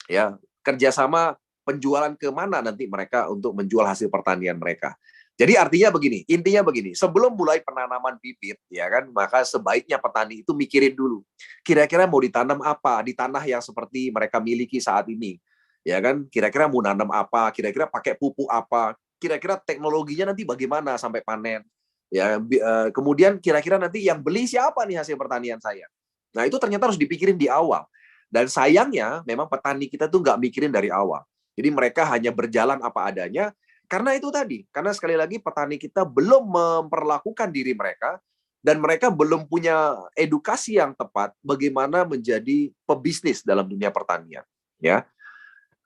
ya kerjasama penjualan ke mana nanti mereka untuk menjual hasil pertanian mereka. Jadi artinya begini, intinya begini, sebelum mulai penanaman bibit, ya kan, maka sebaiknya petani itu mikirin dulu, kira-kira mau ditanam apa di tanah yang seperti mereka miliki saat ini, ya kan, kira-kira mau nanam apa, kira-kira pakai pupuk apa, kira-kira teknologinya nanti bagaimana sampai panen, ya, kemudian kira-kira nanti yang beli siapa nih hasil pertanian saya. Nah itu ternyata harus dipikirin di awal, dan sayangnya memang petani kita tuh nggak mikirin dari awal, jadi mereka hanya berjalan apa adanya. Karena itu tadi, karena sekali lagi petani kita belum memperlakukan diri mereka dan mereka belum punya edukasi yang tepat bagaimana menjadi pebisnis dalam dunia pertanian, ya.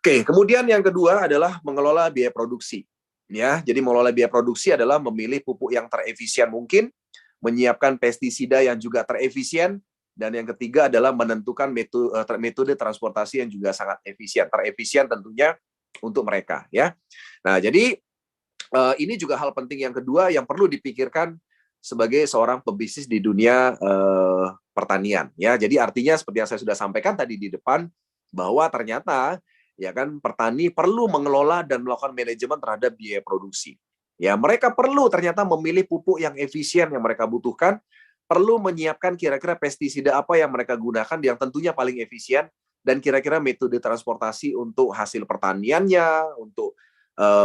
Oke, kemudian yang kedua adalah mengelola biaya produksi. Ya, jadi mengelola biaya produksi adalah memilih pupuk yang terefisien mungkin, menyiapkan pestisida yang juga terefisien, dan yang ketiga adalah menentukan metode transportasi yang juga sangat efisien, terefisien tentunya untuk mereka, ya. Nah, jadi ini juga hal penting yang kedua yang perlu dipikirkan sebagai seorang pebisnis di dunia pertanian, ya. Jadi artinya seperti yang saya sudah sampaikan tadi di depan, bahwa ternyata ya kan petani perlu mengelola dan melakukan manajemen terhadap biaya produksi. Ya, mereka perlu ternyata memilih pupuk yang efisien yang mereka butuhkan, perlu menyiapkan kira-kira pestisida apa yang mereka gunakan yang tentunya paling efisien, dan kira-kira metode transportasi untuk hasil pertaniannya, untuk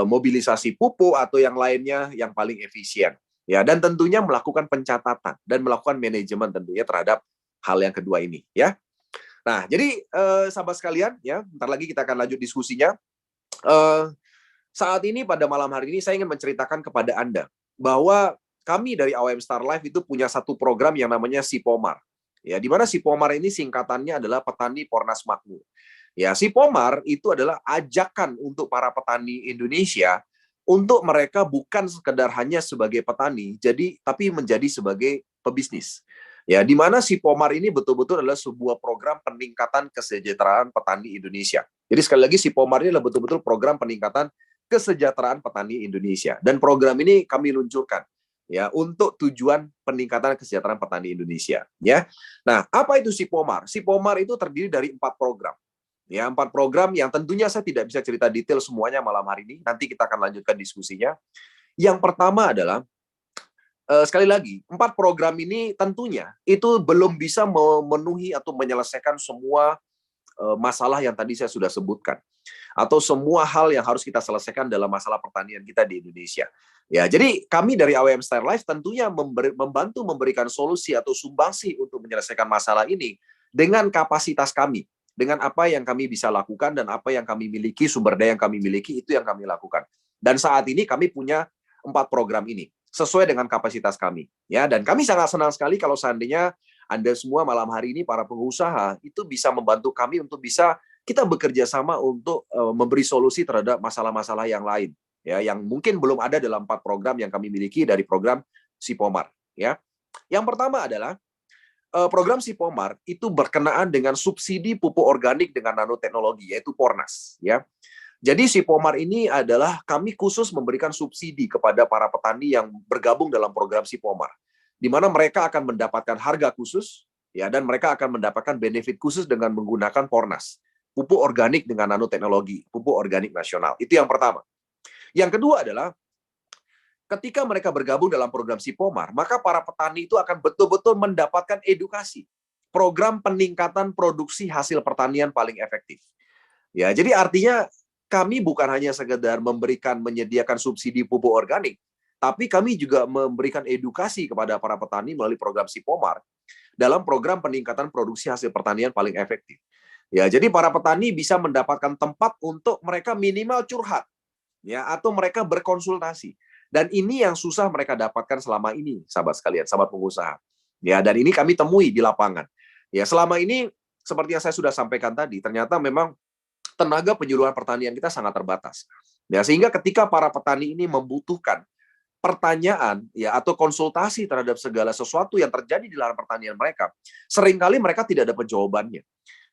mobilisasi pupuk atau yang lainnya yang paling efisien. Ya, dan tentunya melakukan pencatatan dan melakukan manajemen tentunya terhadap hal yang kedua ini, ya. Nah, jadi sahabat sekalian, ya, bentar lagi kita akan lanjut diskusinya. Eh, Saat ini pada malam hari ini saya ingin menceritakan kepada Anda bahwa kami dari AWM Star Life itu punya satu program yang namanya Sipomar. Ya, di mana Sipomar ini singkatannya adalah Petani Pornas Makmur. Ya, Sipomar itu adalah ajakan untuk para petani Indonesia untuk mereka bukan sekedar hanya sebagai petani, jadi tapi menjadi sebagai pebisnis. Ya, di mana Sipomar ini betul-betul adalah sebuah program peningkatan kesejahteraan petani Indonesia. Jadi sekali lagi Sipomar ini adalah betul-betul program peningkatan kesejahteraan petani Indonesia. Dan program ini kami luncurkan ya untuk tujuan peningkatan kesejahteraan petani Indonesia, ya. Nah, apa itu Sipomar? Sipomar itu terdiri dari 4 program. Ya, 4 program yang tentunya saya tidak bisa cerita detail semuanya malam hari ini. Nanti kita akan lanjutkan diskusinya. Yang pertama adalah sekali lagi, 4 program ini tentunya itu belum bisa memenuhi atau menyelesaikan semua masalah yang tadi saya sudah sebutkan, atau semua hal yang harus kita selesaikan dalam masalah pertanian kita di Indonesia. Ya, jadi kami dari AWM Star Life tentunya membantu memberikan solusi atau sumbangsi untuk menyelesaikan masalah ini dengan kapasitas kami, dengan apa yang kami bisa lakukan dan apa yang kami miliki, sumber daya yang kami miliki itu yang kami lakukan. Dan saat ini kami punya 4 program ini sesuai dengan kapasitas kami. Ya, dan kami sangat senang sekali kalau seandainya Anda semua malam hari ini para pengusaha itu bisa membantu kami untuk bisa kita bekerja sama untuk memberi solusi terhadap masalah-masalah yang lain, ya, yang mungkin belum ada dalam 4 program yang kami miliki dari program Sipomar, ya. Yang pertama adalah program Sipomar itu berkenaan dengan subsidi pupuk organik dengan nanoteknologi, yaitu Pornas, ya. Jadi Sipomar ini adalah kami khusus memberikan subsidi kepada para petani yang bergabung dalam program Sipomar, di mana mereka akan mendapatkan harga khusus, ya, dan mereka akan mendapatkan benefit khusus dengan menggunakan Pornas, pupuk organik dengan nanoteknologi, pupuk organik nasional. Itu yang pertama. Yang kedua adalah ketika mereka bergabung dalam program Sipomar, maka para petani itu akan betul-betul mendapatkan edukasi, program peningkatan produksi hasil pertanian paling efektif. Ya, jadi artinya kami bukan hanya sekedar menyediakan subsidi pupuk organik, tapi kami juga memberikan edukasi kepada para petani melalui program Sipomar dalam program peningkatan produksi hasil pertanian paling efektif. Ya, jadi para petani bisa mendapatkan tempat untuk mereka minimal curhat, ya, atau mereka berkonsultasi. Dan ini yang susah mereka dapatkan selama ini, sahabat sekalian, sahabat pengusaha. Ya, dan ini kami temui di lapangan. Ya, selama ini seperti yang saya sudah sampaikan tadi, ternyata memang tenaga penyuluhan pertanian kita sangat terbatas. Ya, sehingga ketika para petani ini membutuhkan pertanyaan ya atau konsultasi terhadap segala sesuatu yang terjadi di lahan pertanian mereka, seringkali mereka tidak dapat jawabannya.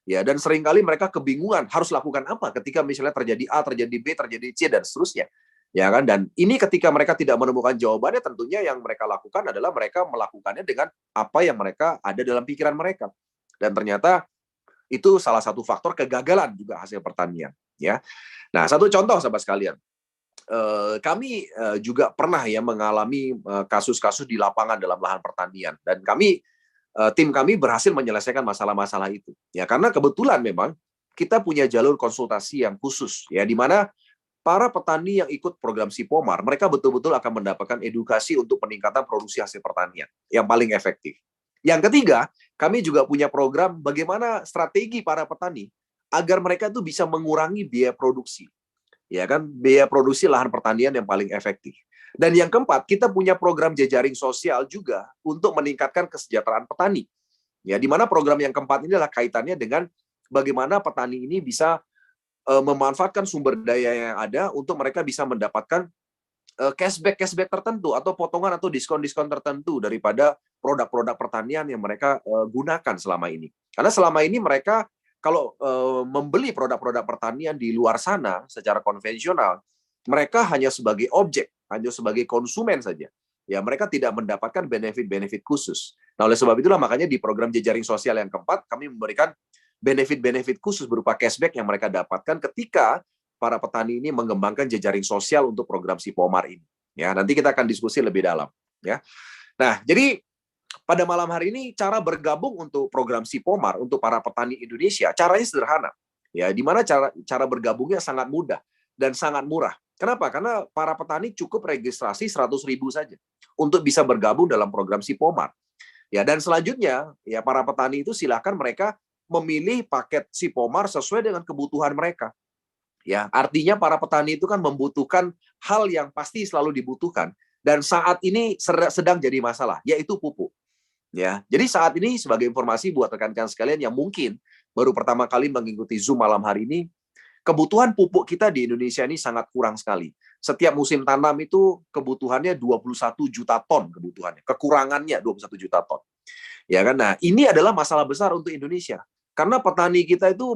Ya, dan seringkali mereka kebingungan harus lakukan apa ketika misalnya terjadi A, terjadi B, terjadi C dan seterusnya. Ya kan? Dan ini ketika mereka tidak menemukan jawabannya, tentunya yang mereka lakukan adalah mereka melakukannya dengan apa yang mereka ada dalam pikiran mereka. Dan ternyata itu salah satu faktor kegagalan juga hasil pertanian, ya. Nah, satu contoh sahabat sekalian. kami juga pernah ya mengalami kasus-kasus di lapangan dalam lahan pertanian, dan tim kami berhasil menyelesaikan masalah-masalah itu. Ya, karena kebetulan memang kita punya jalur konsultasi yang khusus, ya, di mana para petani yang ikut program Sipomar, mereka betul-betul akan mendapatkan edukasi untuk peningkatan produksi hasil pertanian yang paling efektif. Yang ketiga, kami juga punya program bagaimana strategi para petani agar mereka itu bisa mengurangi biaya produksi. Ya kan, biaya produksi lahan pertanian yang paling efektif. Dan yang keempat, kita punya program jejaring sosial juga untuk meningkatkan kesejahteraan petani. Ya, di mana program yang keempat ini adalah kaitannya dengan bagaimana petani ini bisa memanfaatkan sumber daya yang ada untuk mereka bisa mendapatkan cashback tertentu atau potongan atau diskon tertentu daripada produk-produk pertanian yang mereka gunakan selama ini. Karena selama ini mereka kalau membeli produk-produk pertanian di luar sana secara konvensional, mereka hanya sebagai objek, hanya sebagai konsumen saja. Ya, mereka tidak mendapatkan benefit-benefit khusus. Nah, oleh sebab itulah makanya di program jejaring sosial yang keempat, kami memberikan benefit-benefit khusus berupa cashback yang mereka dapatkan ketika para petani ini mengembangkan jejaring sosial untuk program Sipomar ini. Ya, nanti kita akan diskusi lebih dalam. Ya, nah jadi pada malam hari ini cara bergabung untuk program Sipomar untuk para petani Indonesia caranya sederhana. Ya, di mana cara bergabungnya sangat mudah dan sangat murah. Kenapa? Karena para petani cukup registrasi 100.000 saja untuk bisa bergabung dalam program Sipomar. Ya, dan selanjutnya ya para petani itu silakan mereka memilih paket Sipomar sesuai dengan kebutuhan mereka. Ya, artinya para petani itu kan membutuhkan hal yang pasti selalu dibutuhkan dan saat ini sedang jadi masalah, yaitu pupuk. Ya, jadi saat ini sebagai informasi buat rekan-rekan sekalian yang mungkin baru pertama kali mengikuti Zoom malam hari ini, kebutuhan pupuk kita di Indonesia ini sangat kurang sekali. Setiap musim tanam itu kebutuhannya 21 juta ton kebutuhannya, kekurangannya 21 juta ton. Ya kan? Nah, ini adalah masalah besar untuk Indonesia. Karena petani kita itu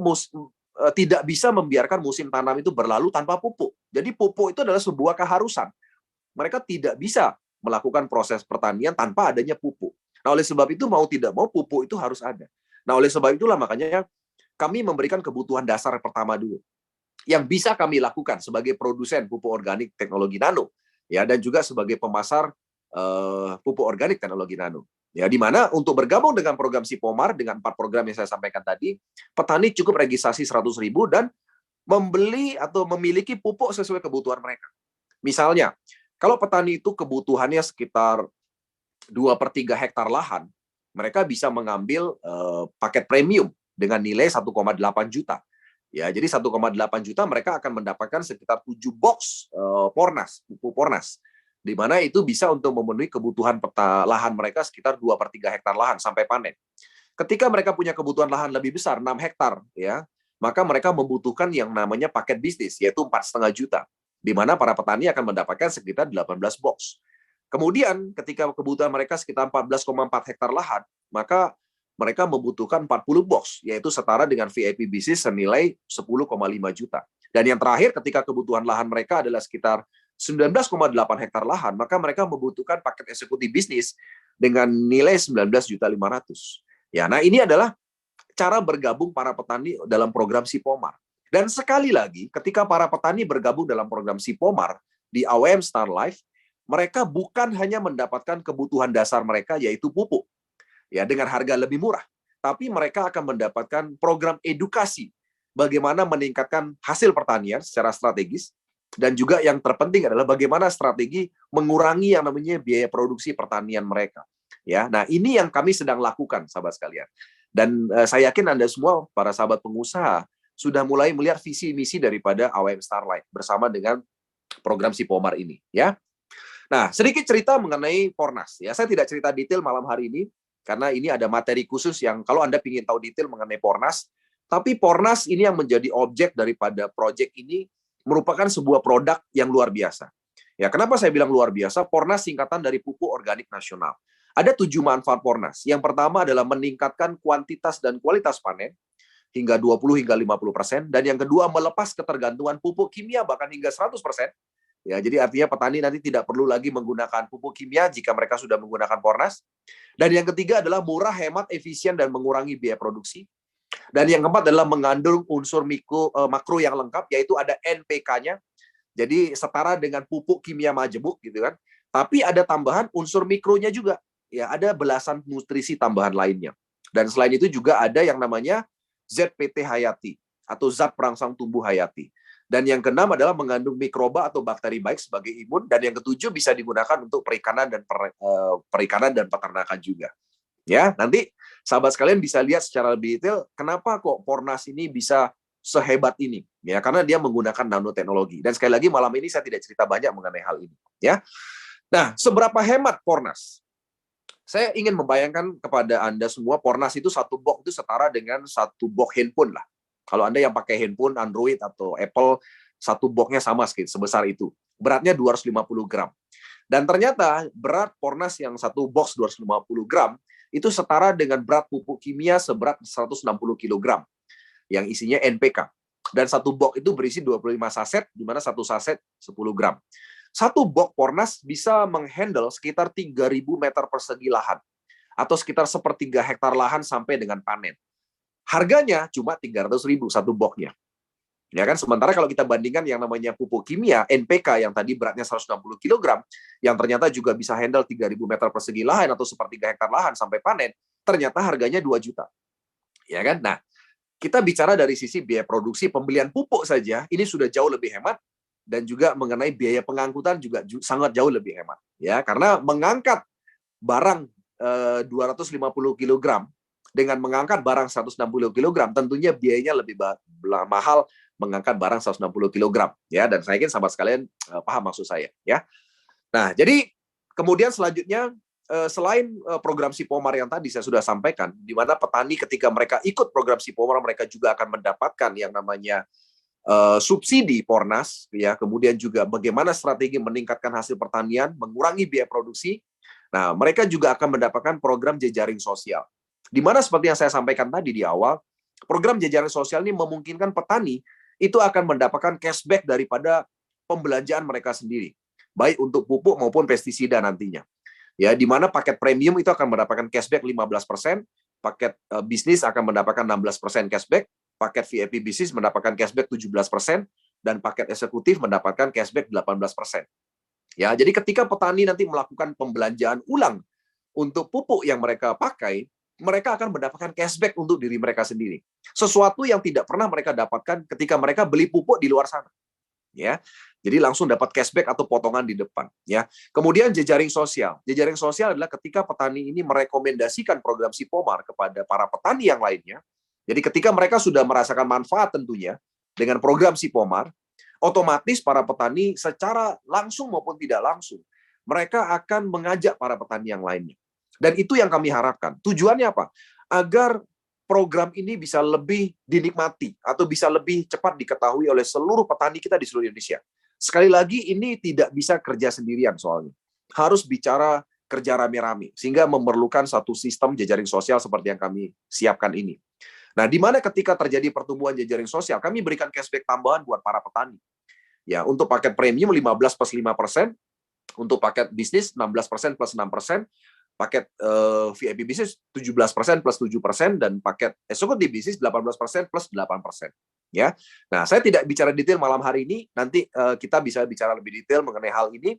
tidak bisa membiarkan musim tanam itu berlalu tanpa pupuk. Jadi pupuk itu adalah sebuah keharusan. Mereka tidak bisa melakukan proses pertanian tanpa adanya pupuk. Nah, oleh sebab itu mau tidak mau pupuk itu harus ada. Nah, oleh sebab itulah makanya kami memberikan kebutuhan dasar pertama dulu yang bisa kami lakukan sebagai produsen pupuk organik teknologi nano, ya, dan juga sebagai pemasar pupuk organik teknologi nano. Ya, di mana untuk bergabung dengan program Sipomar dengan 4 program yang saya sampaikan tadi, petani cukup registrasi 100.000 dan membeli atau memiliki pupuk sesuai kebutuhan mereka. Misalnya, kalau petani itu kebutuhannya sekitar 2/3 hektar lahan, mereka bisa mengambil paket premium dengan nilai 1,8 juta. Ya, jadi 1,8 juta mereka akan mendapatkan sekitar 7 box pupuk Pornas, di mana itu bisa untuk memenuhi kebutuhan lahan mereka sekitar 2/3 hektar lahan sampai panen. Ketika mereka punya kebutuhan lahan lebih besar, 6 hektar, ya, maka mereka membutuhkan yang namanya paket bisnis, yaitu 4,5 juta, di mana para petani akan mendapatkan sekitar 18 box. Kemudian ketika kebutuhan mereka sekitar 14,4 hektar lahan, maka mereka membutuhkan 40 box, yaitu setara dengan VIP bisnis senilai 10,5 juta. Dan yang terakhir, ketika kebutuhan lahan mereka adalah sekitar 19,8 hektar lahan, maka mereka membutuhkan paket eksekutif bisnis dengan nilai 19.500.000. Ya, nah ini adalah cara bergabung para petani dalam program Sipomar. Dan sekali lagi, ketika para petani bergabung dalam program Sipomar di AWM Star Life, mereka bukan hanya mendapatkan kebutuhan dasar mereka, yaitu pupuk, ya, dengan harga lebih murah, tapi mereka akan mendapatkan program edukasi bagaimana meningkatkan hasil pertanian secara strategis, dan juga yang terpenting adalah bagaimana strategi mengurangi yang namanya biaya produksi pertanian mereka. Ya, nah ini yang kami sedang lakukan, sahabat sekalian. Dan saya yakin Anda semua, para sahabat pengusaha, sudah mulai melihat visi misi daripada AWM Starlight bersama dengan program Sipomar ini. Ya, nah sedikit cerita mengenai Pornas. Ya, saya tidak cerita detail malam hari ini karena ini ada materi khusus yang kalau Anda ingin tahu detail mengenai Pornas. Tapi Pornas ini yang menjadi objek daripada proyek ini merupakan sebuah produk yang luar biasa. Ya, kenapa saya bilang luar biasa? Pornas singkatan dari pupuk organik nasional. Ada 7 manfaat Pornas. Yang pertama adalah meningkatkan kuantitas dan kualitas panen hingga 20 hingga 50%, dan yang kedua melepas ketergantungan pupuk kimia bahkan hingga 100%. Ya, jadi artinya petani nanti tidak perlu lagi menggunakan pupuk kimia jika mereka sudah menggunakan Pornas. Dan yang ketiga adalah murah, hemat, efisien, dan mengurangi biaya produksi. Dan yang keempat adalah mengandung unsur makro yang lengkap, yaitu ada NPK-nya. Jadi setara dengan pupuk kimia majemuk gitu kan. Tapi ada tambahan unsur mikronya juga. Ya, ada belasan nutrisi tambahan lainnya. Dan selain itu juga ada yang namanya ZPT hayati atau zat perangsang tumbuh hayati. Dan yang keenam adalah mengandung mikroba atau bakteri baik sebagai imun, dan yang ketujuh bisa digunakan untuk perikanan dan peternakan juga. Ya, nanti sahabat sekalian bisa lihat secara lebih detail kenapa kok Pornas ini bisa sehebat ini, ya, karena dia menggunakan nanoteknologi. Dan sekali lagi malam ini saya tidak cerita banyak mengenai hal ini, ya. Nah, seberapa hemat Pornas? Saya ingin membayangkan kepada Anda semua, Pornas itu satu box itu setara dengan satu box handphone lah. Kalau Anda yang pakai handphone Android atau Apple, satu boxnya sama sedikit, sebesar itu. Beratnya 250 gram. Dan ternyata berat Pornas yang satu box 250 gram, itu setara dengan berat pupuk kimia seberat 160 kg, yang isinya NPK. Dan satu box itu berisi 25 saset, di mana satu saset 10 gram. Satu box Pornas bisa menghandle sekitar 3.000 meter persegi lahan, atau sekitar sepertiga hektar lahan sampai dengan panen. Harganya cuma 300.000 satu boxnya. Ya kan, sementara kalau kita bandingkan yang namanya pupuk kimia NPK yang tadi beratnya 160 kg, yang ternyata juga bisa handle 3.000 meter persegi lahan atau sepertiga hektar lahan sampai panen, ternyata harganya 2 juta. Ya kan? Nah, kita bicara dari sisi biaya produksi pembelian pupuk saja, ini sudah jauh lebih hemat, dan juga mengenai biaya pengangkutan juga sangat jauh lebih hemat. Ya, karena mengangkat barang 250 kg dengan mengangkat barang 160 kg, tentunya biayanya lebih mahal mengangkat barang 160 kg, ya. Dan saya yakin sahabat sekalian paham maksud saya, ya. Nah, jadi kemudian selanjutnya selain program Sipomar yang tadi saya sudah sampaikan, di mana petani ketika mereka ikut program Sipomar, mereka juga akan mendapatkan yang namanya subsidi Pornas, ya. Kemudian juga bagaimana strategi meningkatkan hasil pertanian, mengurangi biaya produksi. Nah, mereka juga akan mendapatkan program jejaring sosial. Di mana seperti yang saya sampaikan tadi di awal, program jejaring sosial ini memungkinkan petani itu akan mendapatkan cashback daripada pembelanjaan mereka sendiri, baik untuk pupuk maupun pestisida nantinya. Ya, di mana paket premium itu akan mendapatkan cashback 15%, paket bisnis akan mendapatkan 16% cashback, paket VIP bisnis mendapatkan cashback 17%, dan paket eksekutif mendapatkan cashback 18%. Ya, jadi ketika petani nanti melakukan pembelanjaan ulang untuk pupuk yang mereka pakai, mereka akan mendapatkan cashback untuk diri mereka sendiri. Sesuatu yang tidak pernah mereka dapatkan ketika mereka beli pupuk di luar sana. Ya. Jadi langsung dapat cashback atau potongan di depan, ya. Kemudian jejaring sosial. Jejaring sosial adalah ketika petani ini merekomendasikan program Sipomar kepada para petani yang lainnya. Jadi ketika mereka sudah merasakan manfaat tentunya dengan program Sipomar, otomatis para petani secara langsung maupun tidak langsung, mereka akan mengajak para petani yang lainnya. Dan itu yang kami harapkan. Tujuannya apa? Agar program ini bisa lebih dinikmati atau bisa lebih cepat diketahui oleh seluruh petani kita di seluruh Indonesia. Sekali lagi, ini tidak bisa kerja sendirian soalnya. Harus bicara kerja rame-rame, sehingga memerlukan satu sistem jejaring sosial seperti yang kami siapkan ini. Nah, di mana ketika terjadi pertumbuhan jejaring sosial, kami berikan cashback tambahan buat para petani. Ya, untuk paket premium 15 plus 5%, untuk paket bisnis 16% plus 6%, paket VIP bisnis 17% plus 7%, dan paket eksekutif bisnis 18% plus 8%. Ya. Nah, saya tidak bicara detail malam hari ini, nanti kita bisa bicara lebih detail mengenai hal ini,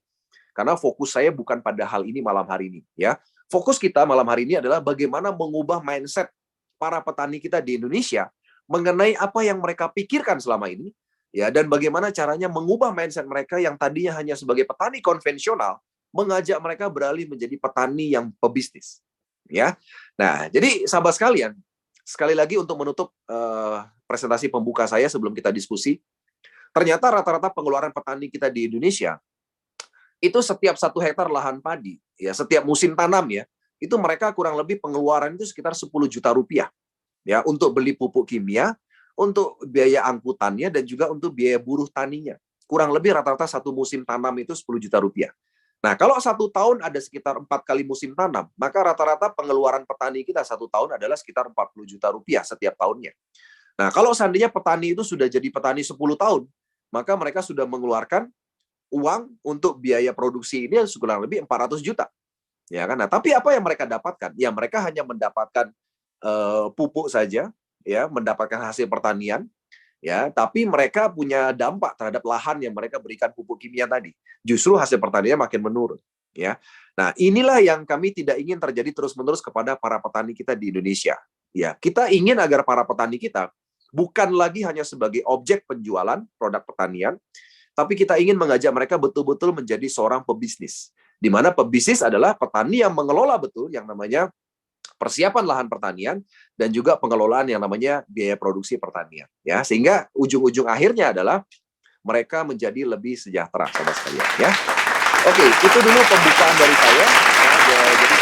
karena fokus saya bukan pada hal ini malam hari ini. Ya. Fokus kita malam hari ini adalah bagaimana mengubah mindset para petani kita di Indonesia mengenai apa yang mereka pikirkan selama ini, ya, dan bagaimana caranya mengubah mindset mereka yang tadinya hanya sebagai petani konvensional, mengajak mereka beralih menjadi petani yang pebisnis, ya. Nah, jadi sahabat sekalian, sekali lagi untuk menutup presentasi pembuka saya sebelum kita diskusi, ternyata rata-rata pengeluaran petani kita di Indonesia itu setiap 1 hektar lahan padi, ya, setiap musim tanam, ya, itu mereka kurang lebih pengeluaran itu sekitar 10 juta rupiah, ya, untuk beli pupuk kimia, untuk biaya angkutannya, dan juga untuk biaya buruh taninya. Kurang lebih rata-rata satu musim tanam itu 10 juta rupiah. Nah, kalau 1 tahun ada sekitar 4 kali musim tanam, maka rata-rata pengeluaran petani kita 1 tahun adalah sekitar 40 juta rupiah setiap tahunnya. Nah, kalau seandainya petani itu sudah jadi petani 10 tahun, maka mereka sudah mengeluarkan uang untuk biaya produksi ini kurang lebih 400 juta. Ya kan? Nah, tapi apa yang mereka dapatkan? Ya, mereka hanya mendapatkan pupuk saja, ya, mendapatkan hasil pertanian, ya, tapi mereka punya dampak terhadap lahan yang mereka berikan pupuk kimia tadi. Justru hasil pertaniannya makin menurun, ya. Nah, inilah yang kami tidak ingin terjadi terus-menerus kepada para petani kita di Indonesia. Ya, kita ingin agar para petani kita bukan lagi hanya sebagai objek penjualan produk pertanian, tapi kita ingin mengajak mereka betul-betul menjadi seorang pebisnis. Di mana pebisnis adalah petani yang mengelola betul yang namanya persiapan lahan pertanian dan juga pengelolaan yang namanya biaya produksi pertanian, ya, sehingga ujung-ujung akhirnya adalah mereka menjadi lebih sejahtera, saudara sekalian, ya. Oke, itu dulu pembukaan dari saya, ya. Jadi